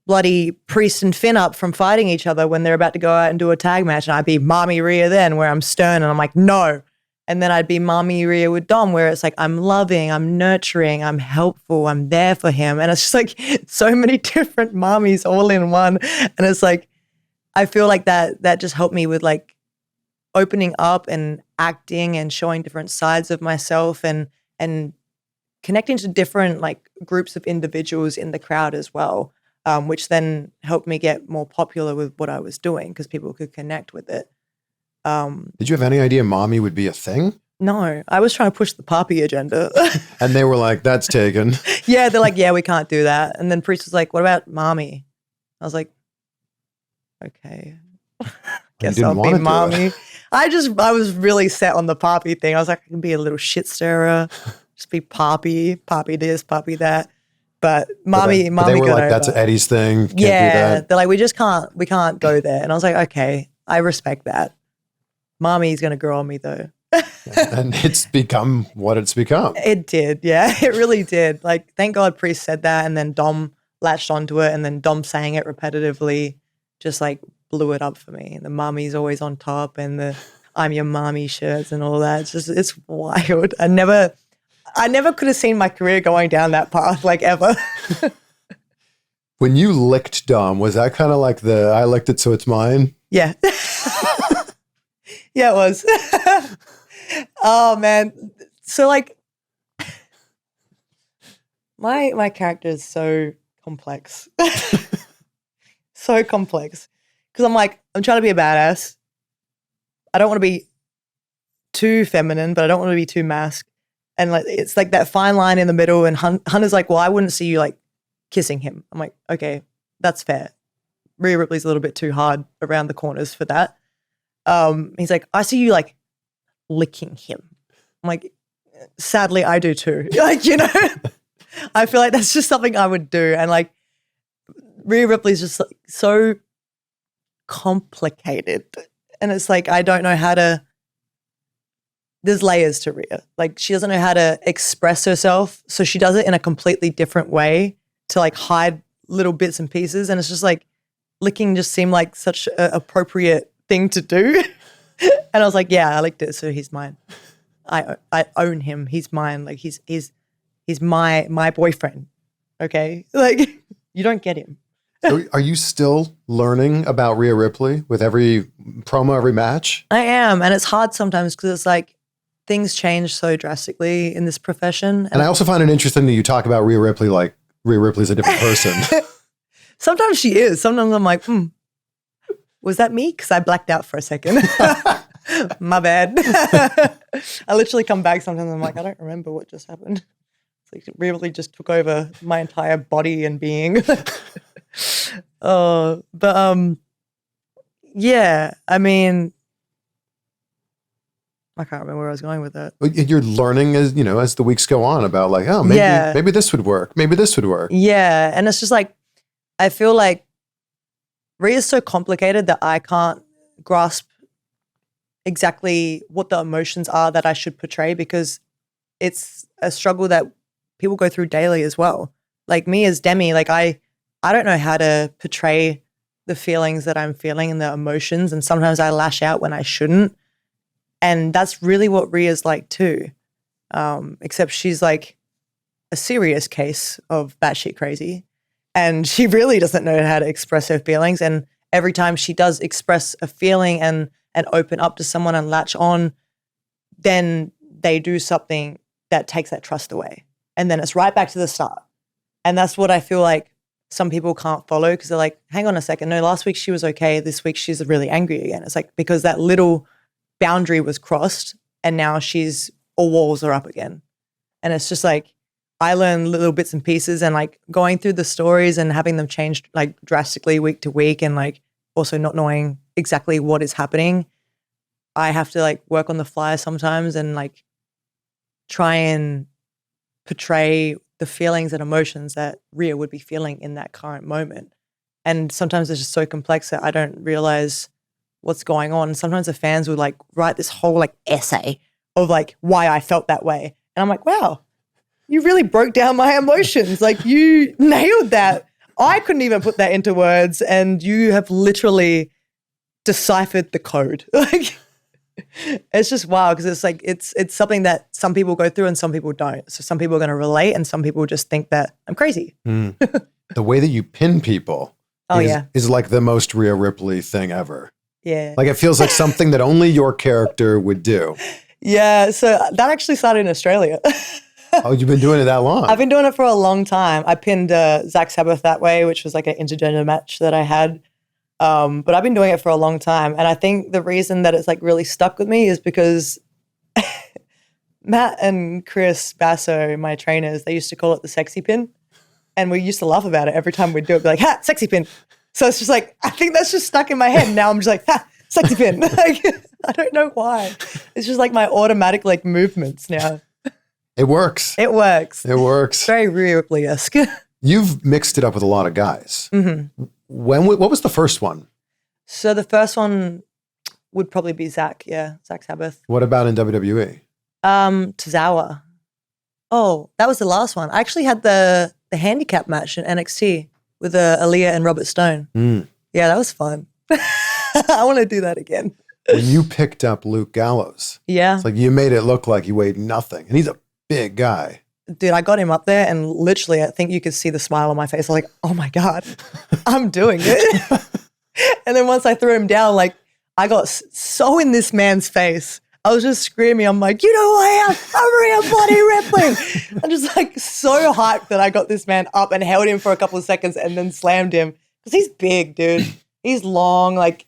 bloody Priest and Finn up from fighting each other when they're about to go out and do a tag match. And I'd be Mami Rhea then where I'm stern and I'm like, no. And then I'd be Mami Rhea with Dom where it's like, I'm loving, I'm nurturing, I'm helpful, I'm there for him. And it's just like so many different Mamis all in one. And it's like, I feel like that just helped me with like opening up and acting and showing different sides of myself and connecting to different like groups of individuals in the crowd as well, which then helped me get more popular with what I was doing because people could connect with it. Did you have any idea Mami would be a thing? No, I was trying to push the Papi agenda. And they were like, that's taken. Yeah, they're like, yeah, we can't do that. And then Priest was like, what about Mami? I was like, okay, guess I'll be Mami. I was really set on the Papi thing. I was like, I can be a little shit stirrer, just be Papi this, Papi that. But Mami, but they were like, that's over. Eddie's thing. Can't do Yeah, that. they're like, we can't go there. And I was like, okay, I respect that. Mami's going to grow on me though. And it's become what it's become. It did, yeah, it really did. Like, thank God Priest said that, and then Dom latched onto it, and then Dom saying it repetitively just like blew it up for me. The Mami's always on top, and the I'm your Mami shirts and all that. It's wild. I never could have seen my career going down that path, like ever. When you licked Dom, was that kind of like the I licked it so it's mine? Yeah. Yeah, it was. Oh man. So like my character is so complex. So complex. Because I'm trying to be a badass. I don't want to be too feminine, but I don't want to be too masked. And like it's like that fine line in the middle, and Hunter's like, well, I wouldn't see you like kissing him. I'm like, okay, that's fair. Rhea Ripley's a little bit too hard around the corners for that. He's like, I see you like licking him. I'm like, sadly, I do too. Like, you know, I feel like that's just something I would do. And like, Rhea Ripley's just like, so complicated. And it's like, I don't know how to, there's layers to Rhea. Like, she doesn't know how to express herself. So she does it in a completely different way to like hide little bits and pieces. And it's just like, licking just seemed like such an appropriate thing to do. And I was like, yeah, I licked it, so he's mine. I own him. He's mine. Like he's my boyfriend. Okay? Like, you don't get him. Are you still learning about Rhea Ripley with every promo, every match? I am, and it's hard sometimes because it's like things change so drastically in this profession. And I also find it interesting that you talk about Rhea Ripley like Rhea Ripley's a different person. Sometimes she is. Sometimes I'm like, was that me? Because I blacked out for a second. My bad. I literally come back sometimes and I'm like, I don't remember what just happened. It's like it really just took over my entire body and being. Yeah, I mean, I can't remember where I was going with that. You're learning as, as the weeks go on about like, oh, maybe this would work. Maybe this would work. Yeah, and it's just like, I feel like Rhea's so complicated that I can't grasp exactly what the emotions are that I should portray because it's a struggle that people go through daily as well. Like me as Demi, like I don't know how to portray the feelings that I'm feeling and the emotions, and sometimes I lash out when I shouldn't. And that's really what Rhea's like too. Except she's like a serious case of batshit crazy. And she really doesn't know how to express her feelings. And every time she does express a feeling and open up to someone and latch on, then they do something that takes that trust away. And then it's right back to the start. And that's what I feel like some people can't follow because they're like, hang on a second. No, last week she was okay. This week she's really angry again. It's like because that little boundary was crossed and now all walls are up again. And it's just like I learn little bits and pieces and like going through the stories and having them change like drastically week to week and like also not knowing exactly what is happening. I have to like work on the fly sometimes and like try and portray the feelings and emotions that Rhea would be feeling in that current moment. And sometimes it's just so complex that I don't realize what's going on. Sometimes the fans would like write this whole like essay of like why I felt that way. And I'm like, wow, you really broke down my emotions. Like you nailed that. I couldn't even put that into words and you have literally deciphered the code. Like it's just wild because it's like it's something that some people go through and some people don't. So some people are going to relate and some people just think that I'm crazy. The way that you pin people is like the most Rhea Ripley thing ever. Yeah. Like it feels like something that only your character would do. Yeah. So that actually started in Australia. Oh, you've been doing it that long? I've been doing it for a long time. I pinned Zach Sabbath that way, which was like an intergender match that I had. But I've been doing it for a long time. And I think the reason that it's like really stuck with me is because Matt and Chris Basso, my trainers, they used to call it the sexy pin. And we used to laugh about it every time we'd do it. Be like, ha, sexy pin. So it's just like, I think that's just stuck in my head. Now I'm just like, ha, sexy pin. Like, I don't know why. It's just like my automatic like movements now. It works. It works. It works. Very Rhea Ripley-esque. You've mixed it up with a lot of guys. Mm-hmm. What was the first one? So the first one would probably be Zach Sabbath. What about in WWE? Tozawa. Oh, that was the last one. I actually had the handicap match in NXT with Aaliyah and Robert Stone. Yeah, that was fun. I want to do that again. When you picked up Luke Gallows, it's like you made it look like he weighed nothing, and he's a big guy. Dude, I got him up there and literally I think you could see the smile on my face. I'm like, oh my God, I'm doing it. And then once I threw him down, like I got so in this man's face. I was just screaming. I'm like, you know who I am? I'm Rhea Bloody Ripley. I'm just like so hyped that I got this man up and held him for a couple of seconds and then slammed him. Because he's big, dude. He's long. Like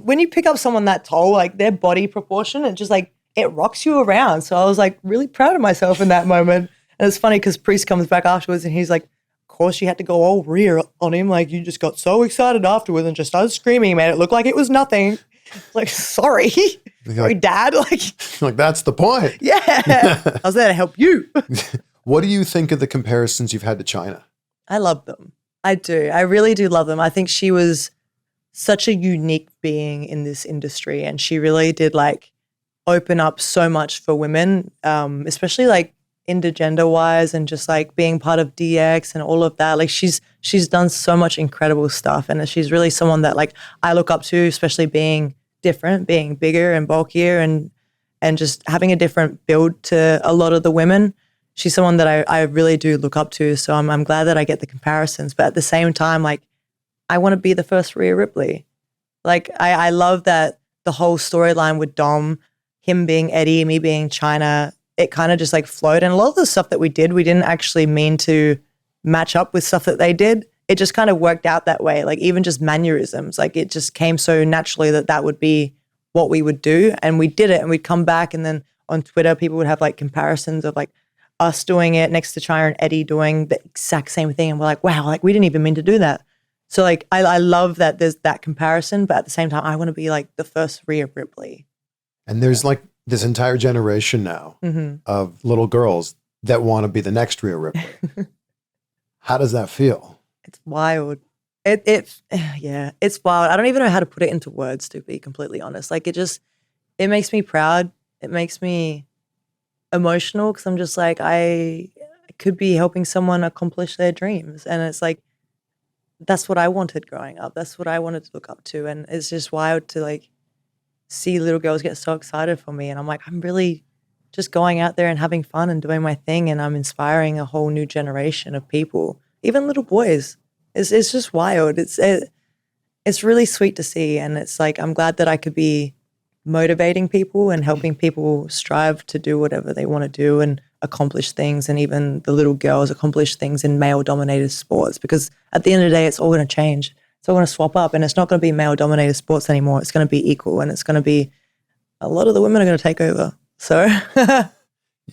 when you pick up someone that tall, like their body proportion, it just like, it rocks you around. So I was like really proud of myself in that moment. And it's funny because Priest comes back afterwards and he's like, of course you had to go all Rhea on him. Like you just got so excited afterwards and just started screaming, made it look like it was nothing. It's like, sorry. Sorry, Dad. Like that's the point. Yeah. I was there to help you. What do you think of the comparisons you've had to Chyna? I love them. I do. I really do love them. I think she was such a unique being in this industry and she really did like open up so much for women, especially like intergender wise and just like being part of DX and all of that. Like she's done so much incredible stuff and she's really someone that like I look up to, especially being different, being bigger and bulkier and just having a different build to a lot of the women. She's someone that I really do look up to. So I'm glad that I get the comparisons. But at the same time, like I want to be the first Rhea Ripley. Like I love that the whole storyline with Dom, him being Eddie, me being Chyna, it kind of just like flowed. And a lot of the stuff that we did, we didn't actually mean to match up with stuff that they did. It just kind of worked out that way. Like even just mannerisms, like it just came so naturally that would be what we would do. And we did it and we'd come back and then on Twitter, people would have like comparisons of like us doing it next to Chyna and Eddie doing the exact same thing. And we're like, wow, like we didn't even mean to do that. So like, I love that there's that comparison, but at the same time, I want to be like the first Rhea Ripley. And there's like this entire generation now of little girls that want to be the next Rhea Ripley. How does that feel? It's wild. It's wild. I don't even know how to put it into words, to be completely honest. Like it makes me proud. It makes me emotional because I'm just like, I could be helping someone accomplish their dreams. And it's like, that's what I wanted growing up. That's what I wanted to look up to. And it's just wild to like see little girls get so excited for me. And I'm like, I'm really just going out there and having fun and doing my thing. And I'm inspiring a whole new generation of people, even little boys. It's just wild. It's really sweet to see. And it's like, I'm glad that I could be motivating people and helping people strive to do whatever they want to do and accomplish things, and even the little girls accomplish things in male-dominated sports, because at the end of the day, it's all going to change. It's all going to swap up, and it's not going to be male-dominated sports anymore. It's going to be equal, and it's going to be a lot of the women are going to take over. So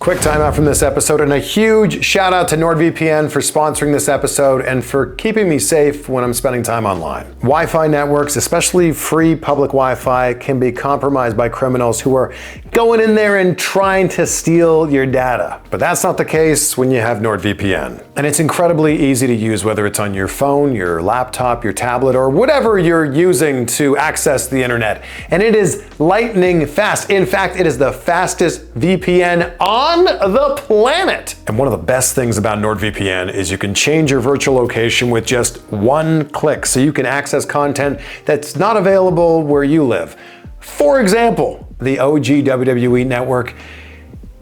Quick timeout from this episode, and a huge shout out to NordVPN for sponsoring this episode and for keeping me safe when I'm spending time online. Wi-Fi networks, especially free public Wi-Fi, can be compromised by criminals who are going in there and trying to steal your data. But that's not the case when you have NordVPN. And it's incredibly easy to use, whether it's on your phone, your laptop, your tablet, or whatever you're using to access the internet. And it is lightning fast. In fact, it is the fastest VPN on the planet. And one of the best things about NordVPN is you can change your virtual location with just one click, so you can access content that's not available where you live. For example, the OG WWE Network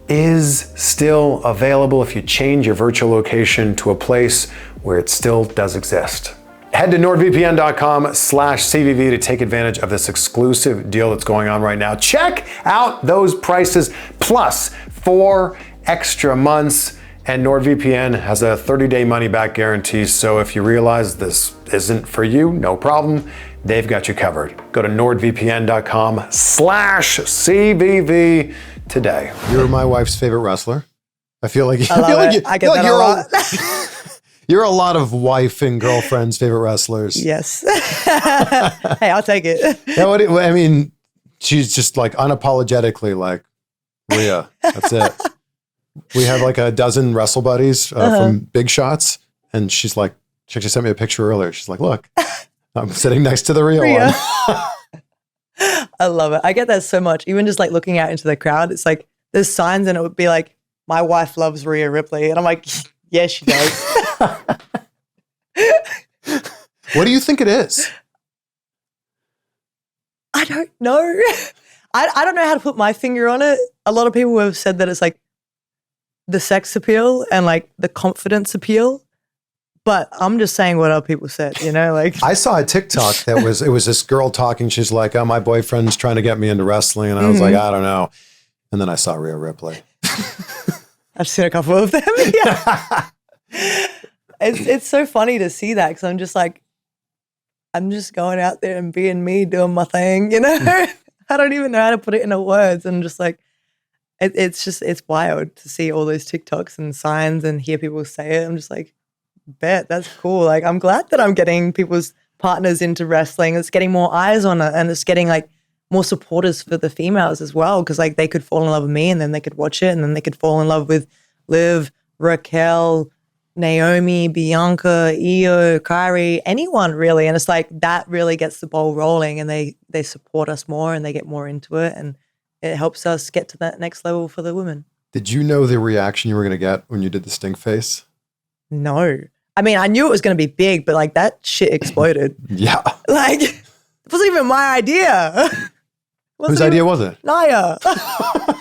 is still available if you change your virtual location to a place where it still does exist. Head to nordvpn.com/CVV to take advantage of this exclusive deal that's going on right now. Check out those prices, plus 4 extra months, and NordVPN has a 30-day money-back guarantee, so if you realize this isn't for you, no problem. They've got you covered. Go to nordvpn.com/CVV today. You're my wife's favorite wrestler. I feel like I get that a lot. You're a lot of wife and girlfriend's favorite wrestlers. Yes. Hey, I'll take it. Yeah, I mean, she's just like unapologetically like, Rhea, that's it. We have like a dozen wrestle buddies from Big Shots, and she's like, she actually sent me a picture earlier. She's like, look, I'm sitting next to the Rhea one. I love it. I get that so much. Even just like looking out into the crowd, it's like there's signs and it would be like, my wife loves Rhea Ripley. And I'm like, yeah, she does. What do you think it is? I don't know. I don't know how to put my finger on it. A lot of people have said that it's like the sex appeal and like the confidence appeal. But I'm just saying what other people said, you know, like. I saw a TikTok that it was this girl talking. She's like, oh, my boyfriend's trying to get me into wrestling. And I was like, I don't know. And then I saw Rhea Ripley. I've seen a couple of them. Yeah. It's so funny to see that, because I'm just like, I'm just going out there and being me, doing my thing, you know? I don't even know how to put it into words. And just like, it's wild to see all those TikToks and signs and hear people say it. I'm just like, bet, that's cool. Like, I'm glad that I'm getting people's partners into wrestling. It's getting more eyes on it, and it's getting like more supporters for the females as well, because like they could fall in love with me, and then they could watch it, and then they could fall in love with Liv, Raquel, Naomi, Bianca, Iyo, Kairi, anyone really. And it's like that really gets the ball rolling, and they support us more and they get more into it, and it helps us get to that next level for the women. Did you know the reaction you were going to get when you did the stink face? No. I mean, I knew it was going to be big, but like that shit exploded. Yeah. Like, it wasn't even my idea. Whose idea was it? Nia. It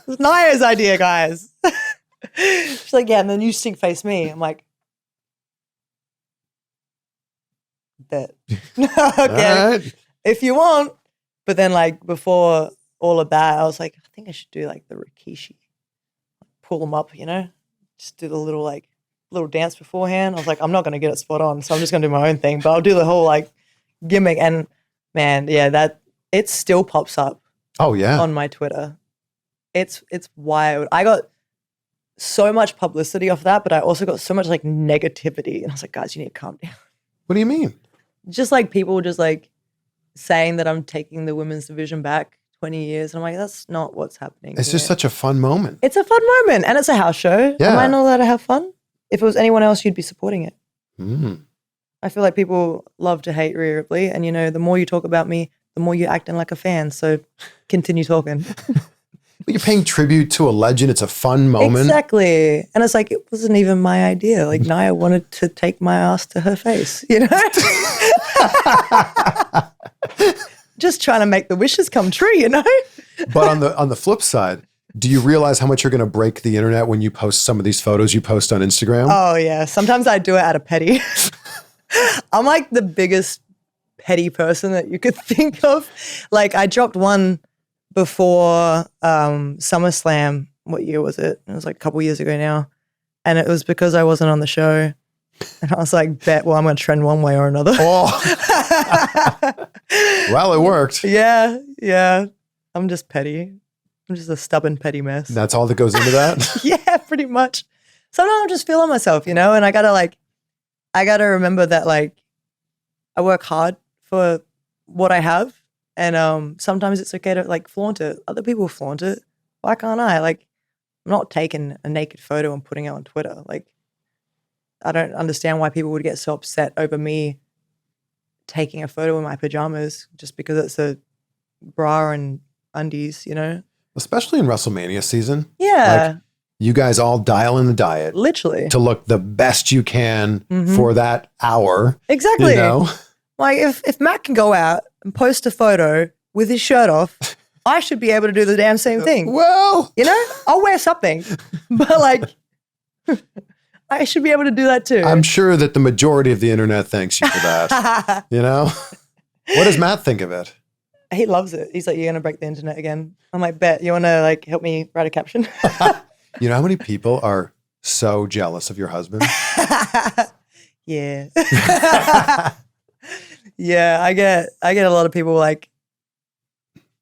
was Nia's idea, guys. She's like, yeah, and then you stink face me. I'm like, bet. Okay. Right. If you want. But then like before all of that, I was like, I think I should do like the Rikishi. Pull them up, you know? Just do the little dance beforehand. I was like, I'm not going to get it spot on, so I'm just going to do my own thing. But I'll do the whole like gimmick. And man, yeah, that it still pops up. Oh yeah, on my Twitter. It's wild. I got so much publicity off that, but I also got so much like negativity. And I was like, guys, you need to calm down. What do you mean? Just like people just like saying that I'm taking the women's division back 20 years. And I'm like, that's not what's happening. It's just such a fun moment. It's a fun moment. And it's a house show. Yeah. Am I not allowed to have fun? If it was anyone else, you'd be supporting it. I feel like people love to hate Rhea Ripley. And, you know, the more you talk about me, the more you're acting like a fan. So continue talking. You're paying tribute to a legend. It's a fun moment. Exactly. And it's like, it wasn't even my idea. Like, Nia wanted to take my ass to her face, you know? Just trying to make the wishes come true, you know? But on the flip side, do you realize how much you're going to break the internet when you post some of these photos you post on Instagram? Oh, yeah. Sometimes I do it out of petty. I'm like the biggest petty person that you could think of. Like I dropped one before SummerSlam. What year was it? It was like a couple years ago now. And it was because I wasn't on the show. And I was like, bet, well, I'm going to trend one way or another. Oh. Well, it worked. Yeah. I'm just petty. I'm just a stubborn, petty mess. That's all that goes into that? Yeah, pretty much. Sometimes I'm just feeling myself, and I gotta remember that like I work hard for what I have, and sometimes it's okay to like flaunt it. Other people flaunt it. Why can't I? Like, I'm not taking a naked photo and putting it on Twitter. Like, I don't understand why people would get so upset over me taking a photo in my pajamas just because it's a bra and undies, Especially in WrestleMania season. Yeah. Like, you guys all dial in the diet. Literally. To look the best you can for that hour. Exactly. Like, if Matt can go out and post a photo with his shirt off, I should be able to do the damn same thing. Well. I'll wear something. But, like, I should be able to do that too. I'm sure that the majority of the internet thanks you for that. What does Matt think of it? He loves it. He's like, you're going to break the internet again. I'm like, bet. You want to, like, help me write a caption? You know how many people are so jealous of your husband? Yeah. Yeah, I get a lot of people like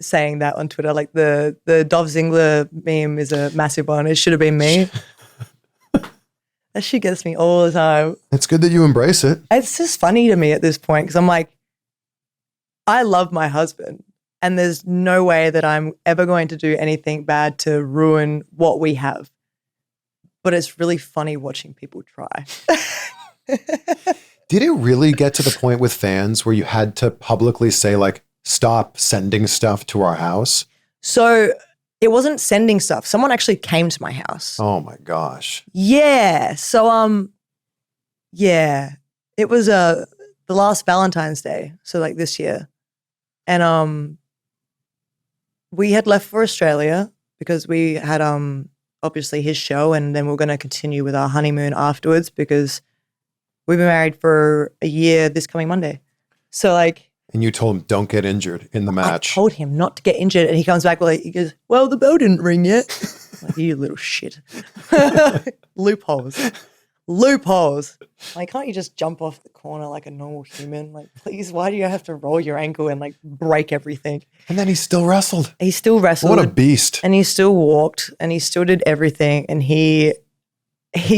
saying that on Twitter. Like the Dolph Ziggler meme is a massive one. It should have been me. That shit gets me all the time. It's good that you embrace it. It's just funny to me at this point because I'm like, I love my husband and there's no way that I'm ever going to do anything bad to ruin what we have. But it's really funny watching people try. Did it really get to the point with fans where you had to publicly say, like, stop sending stuff to our house? So it wasn't sending stuff. Someone actually came to my house. Oh my gosh. Yeah. So, yeah, it was the last Valentine's Day. So like this year. And we had left for Australia because we had obviously his show and then we're going to continue with our honeymoon afterwards because we've been married for a year this coming Monday. So like. And you told him, don't get injured in the match. I told him not to get injured. And he comes back, he goes, well, the bell didn't ring yet. I'm like, you little shit. Loopholes. Like, can't you just jump off the corner like a normal human? Like, please, why do you have to roll your ankle and like break everything? And then he still wrestled. He still wrestled. What a beast. And he still walked and he still did everything. And he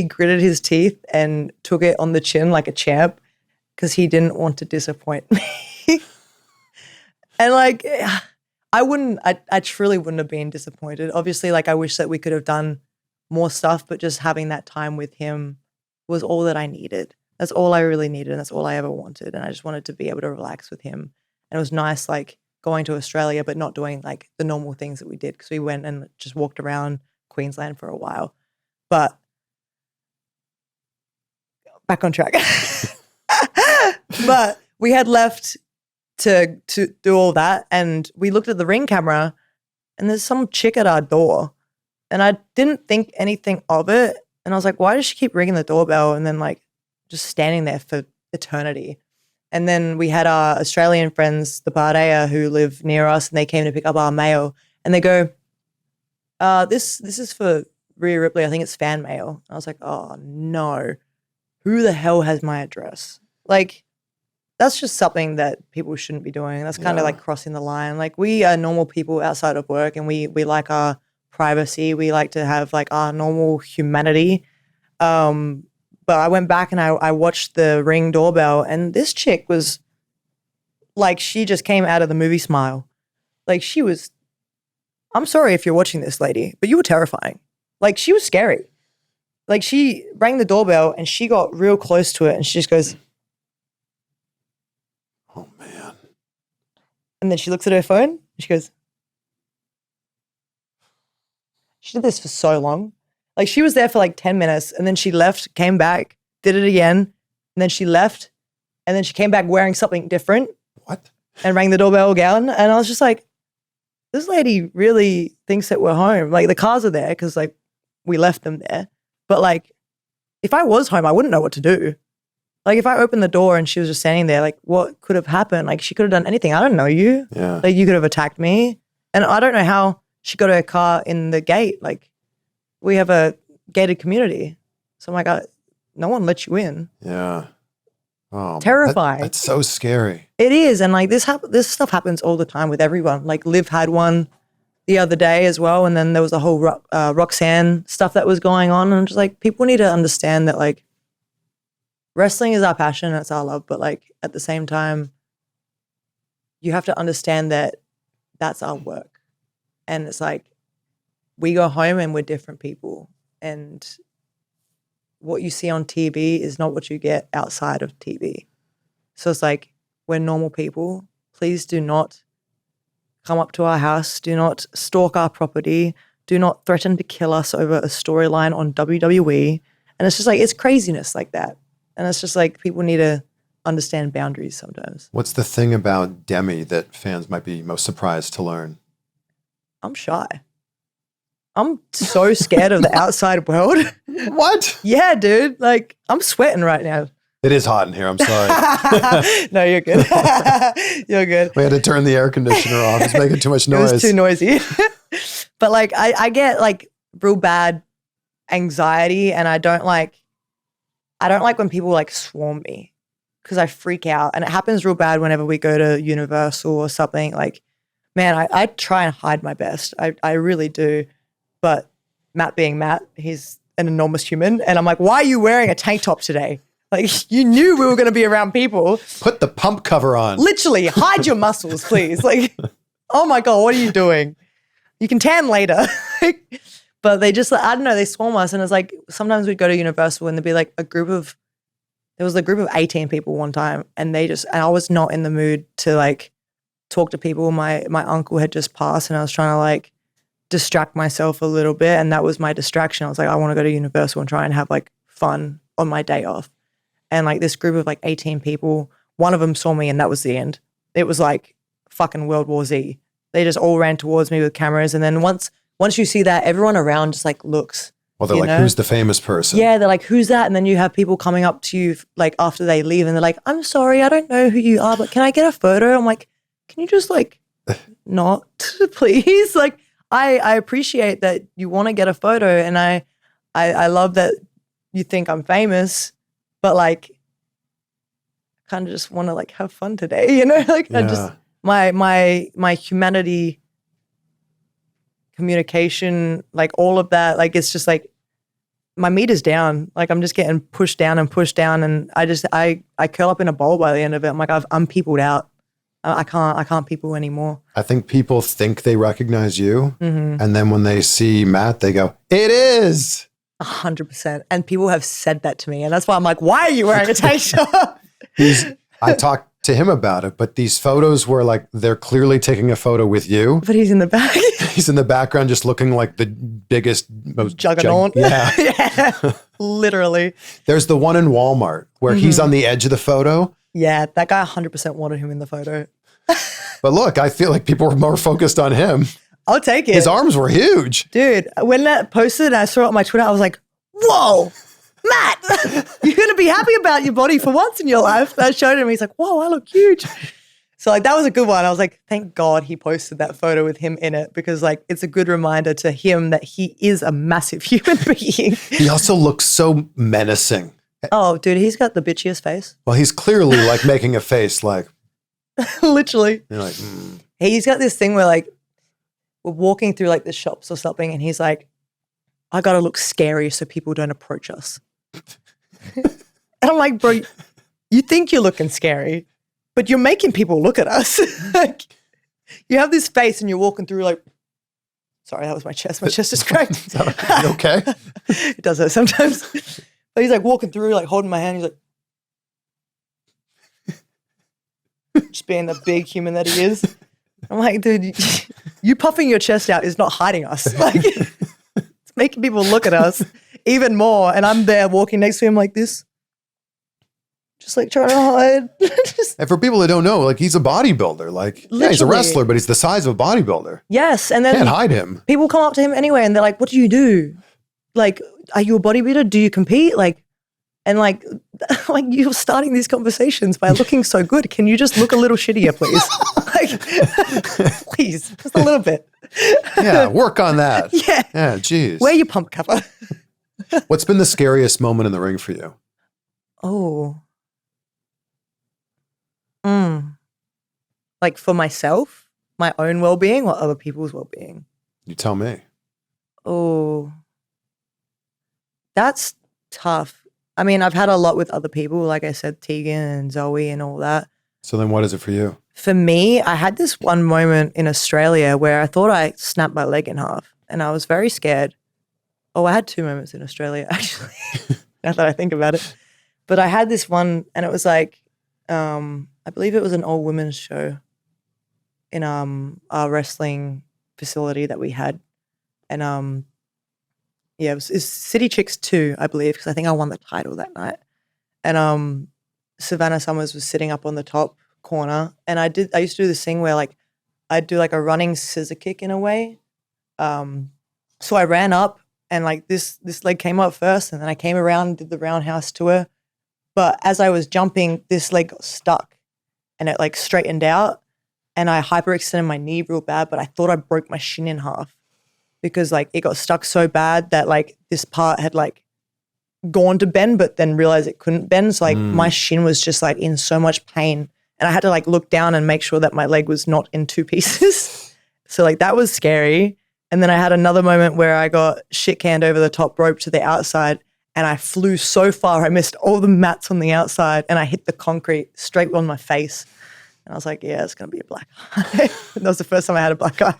gritted his teeth and took it on the chin like a champ because he didn't want to disappoint me. And like, I truly wouldn't have been disappointed. Obviously, like I wish that we could have done more stuff, but just having that time with him was all that I needed. That's all I really needed. And that's all I ever wanted. And I just wanted to be able to relax with him. And it was nice, like going to Australia, but not doing like the normal things that we did. Cause we went and just walked around Queensland for a while, but back on track. But we had left to do all that. And we looked at the Ring camera and there's some chick at our door. And I didn't think anything of it. And I was like, why does she keep ringing the doorbell? And then like just standing there for eternity. And then we had our Australian friends, the Pardea, who live near us, and they came to pick up our mail. And they go, this is for Rhea Ripley. I think it's fan mail. I was like, oh no, who the hell has my address? Like, that's just something that people shouldn't be doing. That's kind of like crossing the line. Like we are normal people outside of work and we like our privacy. We like to have like our normal humanity. But I went back and I watched the Ring doorbell and this chick was like, she just came out of the movie Smile. Like she was, I'm sorry if you're watching this lady, but you were terrifying. Like she was scary. Like she rang the doorbell and she got real close to it and she just goes, oh man. and then she looks at her phone and she goes, she did this for so long. Like she was there for like 10 minutes and then she left, came back, did it again. And then she left and then she came back wearing something different. What? And rang the doorbell again. And I was just like, this lady really thinks that we're home. Like the cars are there because like we left them there. But like if I was home, I wouldn't know what to do. Like if I opened the door and she was just standing there, like what could have happened? Like she could have done anything. I don't know you. Yeah. Like you could have attacked me. And I don't know how she got her car in the gate. Like we have a gated community. So I'm like, no one let you in. Yeah. Oh, Terrifying. That's so scary. It is. And like this stuff happens all the time with everyone. Like Liv had one the other day as well. And then there was a whole Roxanne stuff that was going on. And I'm just like, people need to understand that like wrestling is our passion. It's our love. But like at the same time, you have to understand that that's our work. And it's like, we go home and we're different people. And what you see on TV is not what you get outside of TV. So it's like, we're normal people. Please do not come up to our house. Do not stalk our property. Do not threaten to kill us over a storyline on WWE. And it's just like, it's craziness like that. And it's just like, people need to understand boundaries sometimes. What's the thing about Demi that fans might be most surprised to learn? I'm shy. I'm so scared of the outside world. What? Yeah, dude. Like, I'm sweating right now. It is hot in here. I'm sorry. No, you're good. You're good. We had to turn the air conditioner off. It's making too much noise. It was too noisy. But like, I get like real bad anxiety, and I don't like when people like swarm me because I freak out, and it happens real bad whenever we go to Universal or something. Like, man, I try and hide my best. I really do. But Matt being Matt, he's an enormous human. And I'm like, why are you wearing a tank top today? Like, you knew we were going to be around people. Put the pump cover on. Literally, hide your muscles, please. Like, oh my God, what are you doing? You can tan later. But they just, I don't know, they swarm us. And it's like, sometimes we'd go to Universal and there'd be like there was a group of 18 people one time. And I was not in the mood to like talk to people. My uncle had just passed and I was trying to like distract myself a little bit, and that was my distraction. I was like, I want to go to Universal and try and have like fun on my day off. And like this group of like 18 people, one of them saw me and that was the end. It was like fucking World War Z. They just all ran towards me with cameras, and then once you see that, everyone around just like looks. Well, they're like, know? Who's the famous person? Yeah, they're like, who's that? And then you have people coming up to you like after they leave and they're like, I'm sorry, I don't know who you are, but can I get a photo? I'm like, can you just like not, please? Like, I appreciate that you want to get a photo, and I love that you think I'm famous, but like I kind of just want to like have fun today, you know? Like yeah. I just my humanity, communication, like all of that, like it's just like my meter's down. Like I'm just getting pushed down, and I curl up in a ball by the end of it. I'm like I'm peopled out. I can't people anymore. I think people think they recognize you. Mm-hmm. And then when they see Matt, they go, it is. 100%. And people have said that to me. And that's why I'm like, why are you wearing a tight shirt? I talked to him about it, but these photos were like, they're clearly taking a photo with you. But he's in the back. He's in the background just looking like the biggest, most juggernaut. Yeah. Yeah. Literally. There's the one in Walmart where he's on the edge of the photo. Yeah, that guy 100% wanted him in the photo. But look, I feel like people were more focused on him. I'll take it. His arms were huge. Dude, when that posted and I saw it on my Twitter, I was like, whoa, Matt, you're going to be happy about your body for once in your life. I showed him. He's like, whoa, I look huge. So like that was a good one. I was like, thank God he posted that photo with him in it, because like it's a good reminder to him that he is a massive human being. He also looks so menacing. Oh, dude, he's got the bitchiest face. Well, he's clearly like making a face like. Literally. You're like, He's got this thing where like we're walking through like the shops or something and he's like, I got to look scary so people don't approach us. And I'm like, bro, you think you're looking scary, but you're making people look at us. Like, you have this face and you're walking through like, sorry, that was my chest. My chest is cracked. You okay? It does hurt sometimes. But he's like walking through, like holding my hand. He's like, just being the big human that he is. I'm like, dude, you puffing your chest out is not hiding us. Like, it's making people look at us even more. And I'm there walking next to him like this, just like trying to hide. And for people that don't know, like he's a bodybuilder. Like, yeah, he's a wrestler, but he's the size of a bodybuilder. Yes, and then can't hide him. People come up to him anyway, and they're like, "What do you do? Like, are you a bodybuilder? Do you compete?" Like, And like you're starting these conversations by looking so good. Can you just look a little shittier, please? Like, please, just a little bit. Yeah, work on that. Yeah, geez. Wear your pump cover. What's been the scariest moment in the ring for you? Oh. Like for myself, my own well-being or other people's well-being? You tell me. Oh. That's tough. I mean, I've had a lot with other people, like I said, Tegan and Zoe and all that. So then what is it for you? For me, I had this one moment in Australia where I thought I snapped my leg in half and I was very scared. Oh, I had 2 moments in Australia, actually, now that I think about it. But I had this one and it was like, I believe it was an all-women's show in our wrestling facility that we had. And yeah, it's City Chicks 2, I believe, because I think I won the title that night. And Savannah Summers was sitting up on the top corner, and I used to do this thing where like I'd do like a running scissor kick in a way. So I ran up, and like this leg came up first, and then I came around and did the roundhouse to her. But as I was jumping, this leg got stuck, and it like straightened out, and I hyperextended my knee real bad. But I thought I broke my shin in half, because like it got stuck so bad that like this part had like gone to bend, but then realized it couldn't bend. So like my shin was just like in so much pain, and I had to like look down and make sure that my leg was not in 2 pieces. So like that was scary. And then I had another moment where I got shit canned over the top rope to the outside, and I flew so far I missed all the mats on the outside, and I hit the concrete straight on my face. And I was like, yeah, it's gonna be a black eye. That was the first time I had a black eye.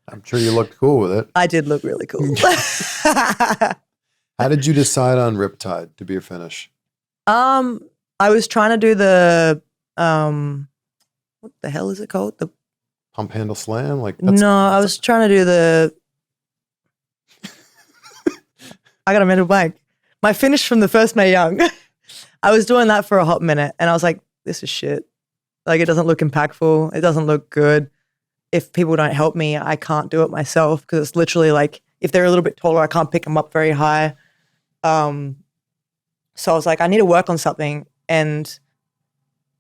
I'm sure you looked cool with it. I did look really cool. How did you decide on Riptide to be your finish? I was trying to do the what the hell is it called? The Pump handle slam? I was trying to do the I got a mental blank. My finish from the first Mae Young. I was doing that for a hot minute, and I was like, this is shit. Like, it doesn't look impactful. It doesn't look good. If people don't help me, I can't do it myself, because it's literally like, if they're a little bit taller, I can't pick them up very high. So I was like, I need to work on something. And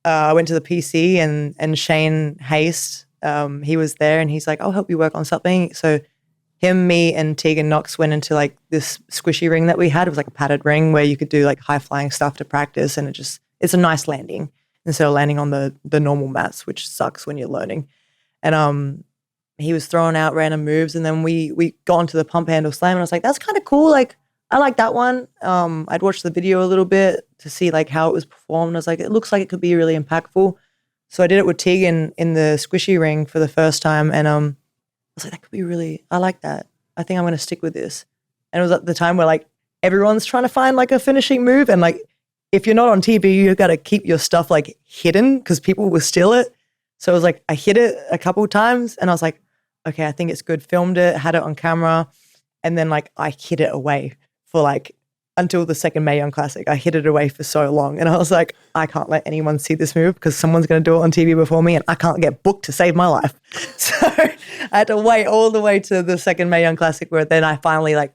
I went to the PC, and Shane Haste, he was there, and he's like, I'll help you work on something. So him, me, and Tegan Knox went into like this squishy ring that we had. It was like a padded ring where you could do like high flying stuff to practice, and it's a nice landing instead of landing on the normal mats, which sucks when you're learning. And he was throwing out random moves, and then we got onto the pump handle slam, and I was like, that's kind of cool. Like, I like that one. I'd watched the video a little bit to see like how it was performed. I was like, it looks like it could be really impactful. So I did it with Tegan in the squishy ring for the first time, and I was like, that could be really, I like that. I think I'm going to stick with this. And it was at the time where like everyone's trying to find like a finishing move, and like if you're not on TV, you've got to keep your stuff like hidden because people will steal it. So it was like, I hit it a couple times, and I was like, okay, I think it's good. Filmed it, had it on camera, and then like I hid it away for like until the second Mae Young Classic. I hid it away for so long, and I was like, I can't let anyone see this move because someone's going to do it on TV before me, and I can't get booked to save my life. So I had to wait all the way to the second Mae Young Classic, where then I finally like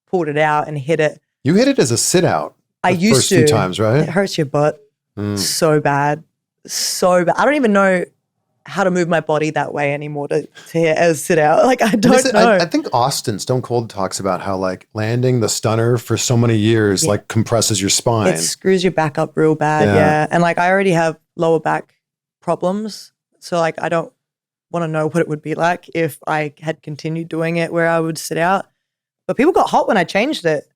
pulled it out and hit it. You hit it as a sit out. I used first to. Few times, right? It hurts your butt so bad. So bad. I don't even know how to move my body that way anymore to sit out. Like, I don't know. I think Austin Stone Cold talks about how like landing the stunner for so many years like compresses your spine. It screws your back up real bad, yeah. And like I already have lower back problems, so like I don't want to know what it would be like if I had continued doing it where I would sit out. But people got hot when I changed it.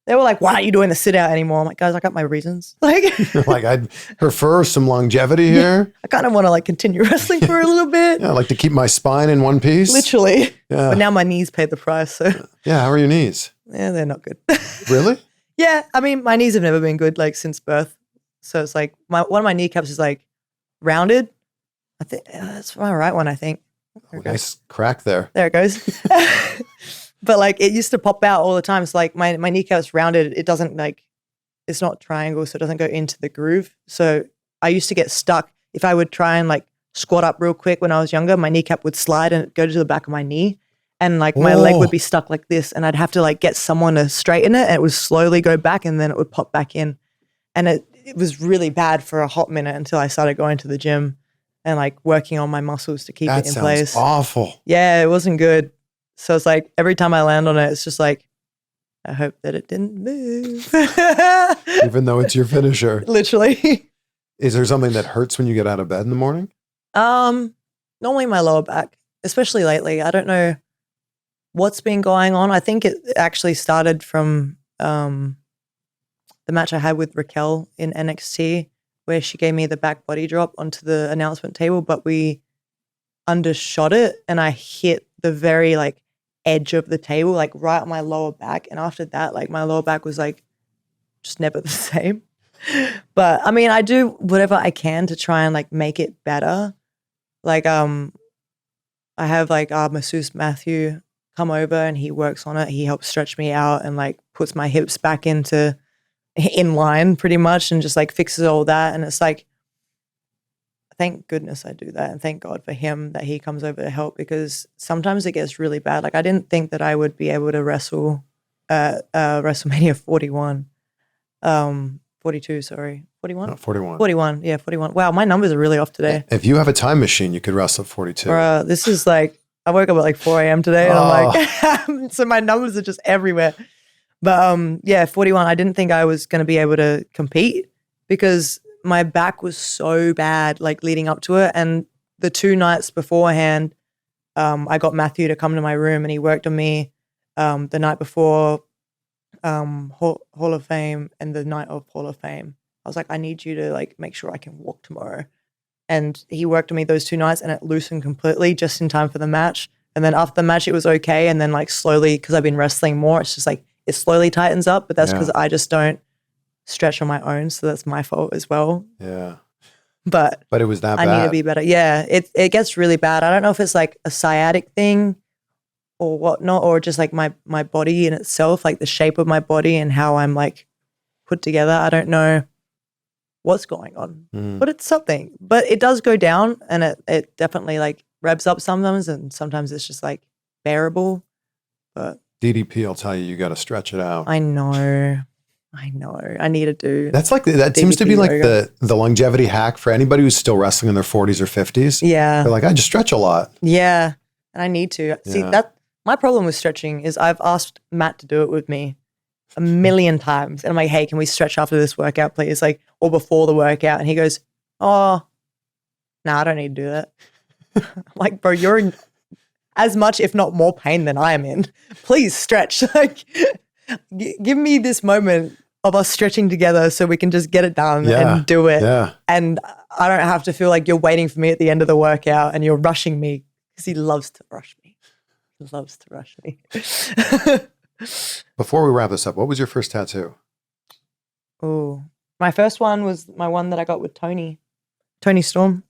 They were like, why aren't you doing the sit out anymore? I'm like, guys, I got my reasons. Like, like I'd prefer some longevity here. I kind of want to like continue wrestling for a little bit. Yeah, I like to keep my spine in one piece. Literally. Yeah. But now my knees pay the price. So yeah, how are your knees? Yeah, they're not good. Really? Yeah, I mean, my knees have never been good like since birth. So it's like one of my kneecaps is like rounded. I think that's my right one, I think. Nice crack there. There it goes. But like it used to pop out all the time. So like my kneecap's rounded. It doesn't like, it's not triangle, so it doesn't go into the groove. So I used to get stuck. If I would try and like squat up real quick when I was younger, my kneecap would slide and go to the back of my knee. and like my leg would be stuck like this, and I'd have to like get someone to straighten it, and it would slowly go back, and then it would pop back in, and it was really bad for a hot minute until I started going to the gym and like working on my muscles to keep it in place. That sounds awful. Yeah, it wasn't good. So it's like every time I land on it, it's just like, I hope that it didn't move. Even though it's your finisher. Literally. Is there something that hurts when you get out of bed in the morning? Normally my lower back, especially lately. I don't know what's been going on. I think it actually started from the match I had with Raquel in NXT, where she gave me the back body drop onto the announcement table, but we undershot it and I hit the very like edge of the table, like right on my lower back. And after that, like my lower back was like just never the same. But I mean, I do whatever I can to try and like make it better. Like I have like our masseuse Matthew come over and he works on it. He helps stretch me out and like puts my hips back in line pretty much and just like fixes all that. And it's like, thank goodness I do that, and thank God for him that he comes over to help, because sometimes it gets really bad. Like I didn't think that I would be able to wrestle WrestleMania 42, sorry. 41? No, 41. 41, yeah, 41. Wow, my numbers are really off today. If you have a time machine, you could wrestle 42. This is like, I woke up at like 4 a.m. today and I'm like, so my numbers are just everywhere. But yeah, 41, I didn't think I was going to be able to compete because my back was so bad like leading up to it. And the 2 nights beforehand, I got Matthew to come to my room and he worked on me the night before Hall of Fame and the night of Hall of Fame. I was like, I need you to like make sure I can walk tomorrow. And he worked on me those 2 nights and it loosened completely just in time for the match. And then after the match, it was okay. And then like slowly, because I've been wrestling more, it's just like it slowly tightens up. But that's because I just don't stretch on my own. So that's my fault as well. Yeah. But it was that bad. I need to be better. Yeah, it gets really bad. I don't know if it's like a sciatic thing or whatnot, or just like my body in itself, like the shape of my body and how I'm like put together. I don't know what's going on, but it's something. But it does go down, and it definitely like revs up sometimes, and sometimes it's just like bearable. But DDP will tell you got to stretch it out. I know. I need to do. That's like that seems to be like the longevity hack for anybody who's still wrestling in their 40s or 50s. Yeah, they're like, I just stretch a lot. Yeah, and I need to see that. My problem with stretching is I've asked Matt to do it with me a million times, and I'm like, hey, can we stretch after this workout, please? Like, or before the workout, and he goes, oh, no, I don't need to do that. I'm like, bro, you're in as much, if not more, pain than I am in. Please stretch. Like, give me this moment of us stretching together so we can just get it done and do it. Yeah. And I don't have to feel like you're waiting for me at the end of the workout and you're rushing me, because he loves to rush me. He loves to rush me. Before we wrap this up, what was your first tattoo? Oh, my first one was my one that I got with Toni Storm.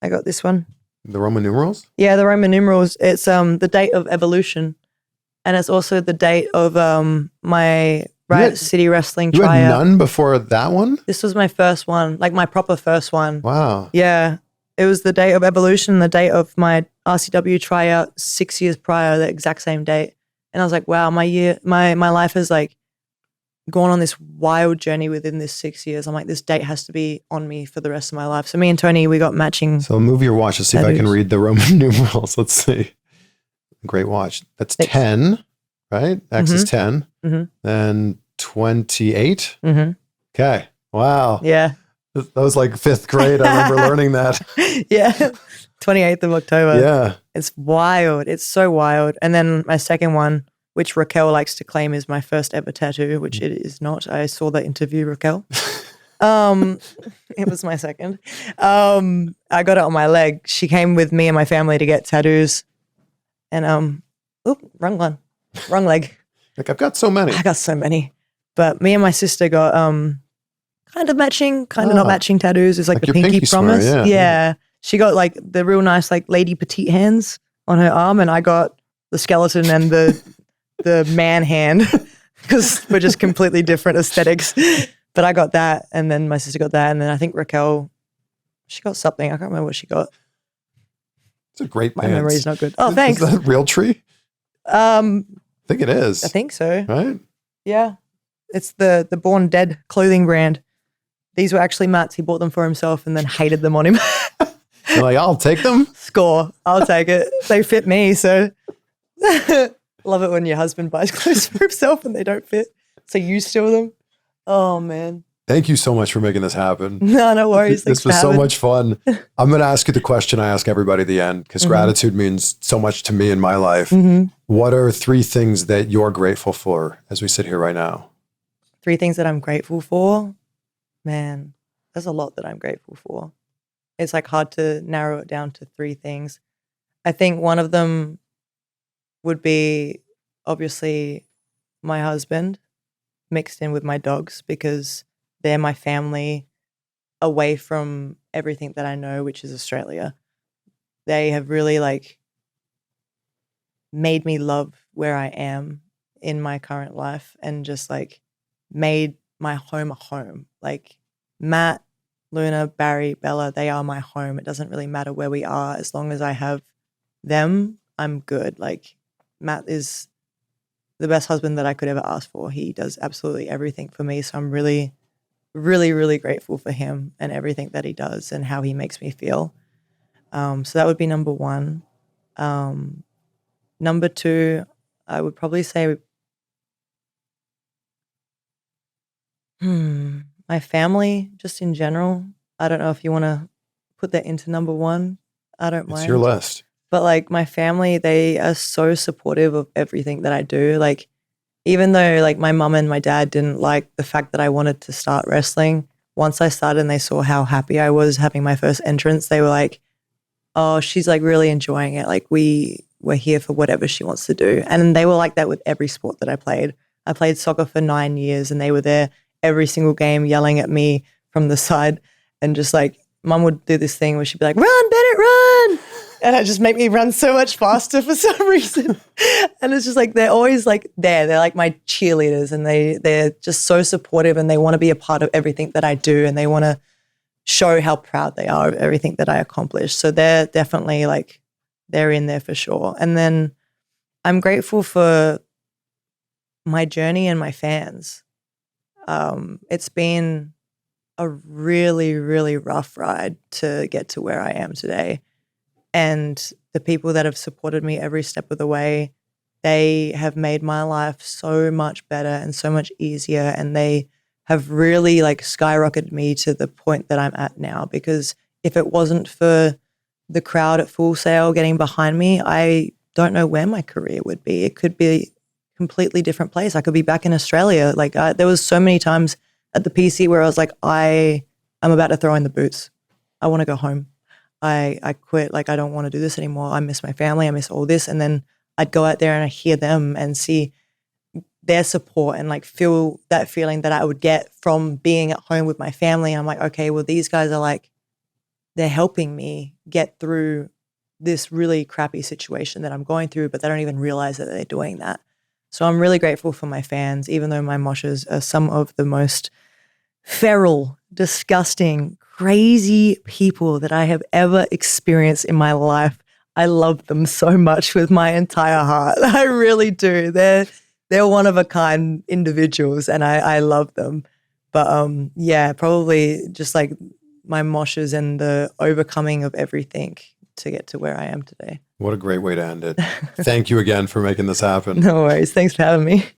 I got this one. The Roman numerals? Yeah, the Roman numerals. It's the date of Evolution. And it's also the date of my Riot City Wrestling tryout. You had none before that one? This was my first one, like my proper first one. Wow. Yeah. It was the date of Evolution, the date of my RCW tryout 6 years prior, the exact same date. And I was like, wow, my life has like gone on this wild journey within this 6 years. I'm like, this date has to be on me for the rest of my life. So me and Toni, we got matching. So move your watch to see tattoos. If I can read the Roman numerals. Let's see. Great watch. That's 10, right? X is 10. Mm-hmm. Then 28. Mm-hmm. Okay. Wow. Yeah. That was like 5th grade. I remember learning that. Yeah. 28th of October. Yeah. It's wild. It's so wild. And then my second one, which Raquel likes to claim is my first ever tattoo, which it is not. I saw the interview, Raquel. It was my second. I got it on my leg. She came with me and my family to get tattoos. And wrong one. Wrong leg. Like, I've got so many. I got so many. But me and my sister got kind of matching, kind of not matching tattoos. It's like the pinky promise. Yeah. She got like the real nice like lady petite hands on her arm, and I got the skeleton and the man hand, because we're just completely different aesthetics. But I got that, and then my sister got that, and then I think Raquel, she got something. I can't remember what she got. It's a great My pants. memory's not good. Oh, thanks. Is that Real Tree? I think it is. I think so. Right? Yeah. It's the Born Dead clothing brand. These were actually Matt's. He bought them for himself and then hated them on him. You're like, I'll take them. Score. I'll take it. They fit me, so love it when your husband buys clothes for himself and they don't fit. So you steal them. Oh man. Thank you so much for making this happen. No worries. This was so much fun. I'm going to ask you the question I ask everybody at the end because gratitude means so much to me in my life. What are 3 things that you're grateful for as we sit here right now? 3 things that I'm grateful for? Man, there's a lot that I'm grateful for. It's like hard to narrow it down to 3 things. I think one of them would be obviously my husband mixed in with my dogs because they're my family away from everything that I know, which is Australia. They have really like made me love where I am in my current life and just like made my home a home. Like Matt, Luna, Barry, Bella, they are my home. It doesn't really matter where we are. As long as I have them, I'm good. Like Matt is the best husband that I could ever ask for. He does absolutely everything for me. So I'm really, really, really grateful for him and everything that he does and how he makes me feel. So that would be number 1. Number 2, I would probably say my family, just in general. I don't know if you want to put that into number 1. I don't mind. It's your list. But like my family, they are so supportive of everything that I do. Like even though like my mum and my dad didn't like the fact that I wanted to start wrestling, once I started and they saw how happy I was having my first entrance, they were like, oh, she's like really enjoying it. Like we're here for whatever she wants to do. And they were like that with every sport that I played. I played soccer for 9 years and they were there every single game yelling at me from the side and just like mum would do this thing where she'd be like, run, Bennett, run. And it just made me run so much faster for some reason. And it's just like, they're always like there. They're like my cheerleaders and they're just so supportive and they want to be a part of everything that I do and they want to show how proud they are of everything that I accomplish. So they're definitely like, they're in there for sure. And then I'm grateful for my journey and my fans. It's been a really, really rough ride to get to where I am today. And the people that have supported me every step of the way, they have made my life so much better and so much easier. And they have really like skyrocketed me to the point that I'm at now. Because if it wasn't for the crowd at Full Sail getting behind me, I don't know where my career would be. It could be a completely different place. I could be back in Australia. Like there was so many times at the PC where I was like, I'm about to throw in the boots. I want to go home. I quit. Like, I don't want to do this anymore. I miss my family. I miss all this. And then I'd go out there and I hear them and see their support and like feel that feeling that I would get from being at home with my family. I'm like, okay, well, these guys are like, they're helping me get through this really crappy situation that I'm going through, but they don't even realize that they're doing that. So I'm really grateful for my fans, even though my moshers are some of the most feral, disgusting, crazy people that I have ever experienced in my life. I love them so much with my entire heart. I really do. They're one of a kind individuals and I love them. But yeah, probably just like my moshers and the overcoming of everything to get to where I am today. What a great way to end it. Thank you again for making this happen. No worries. Thanks for having me.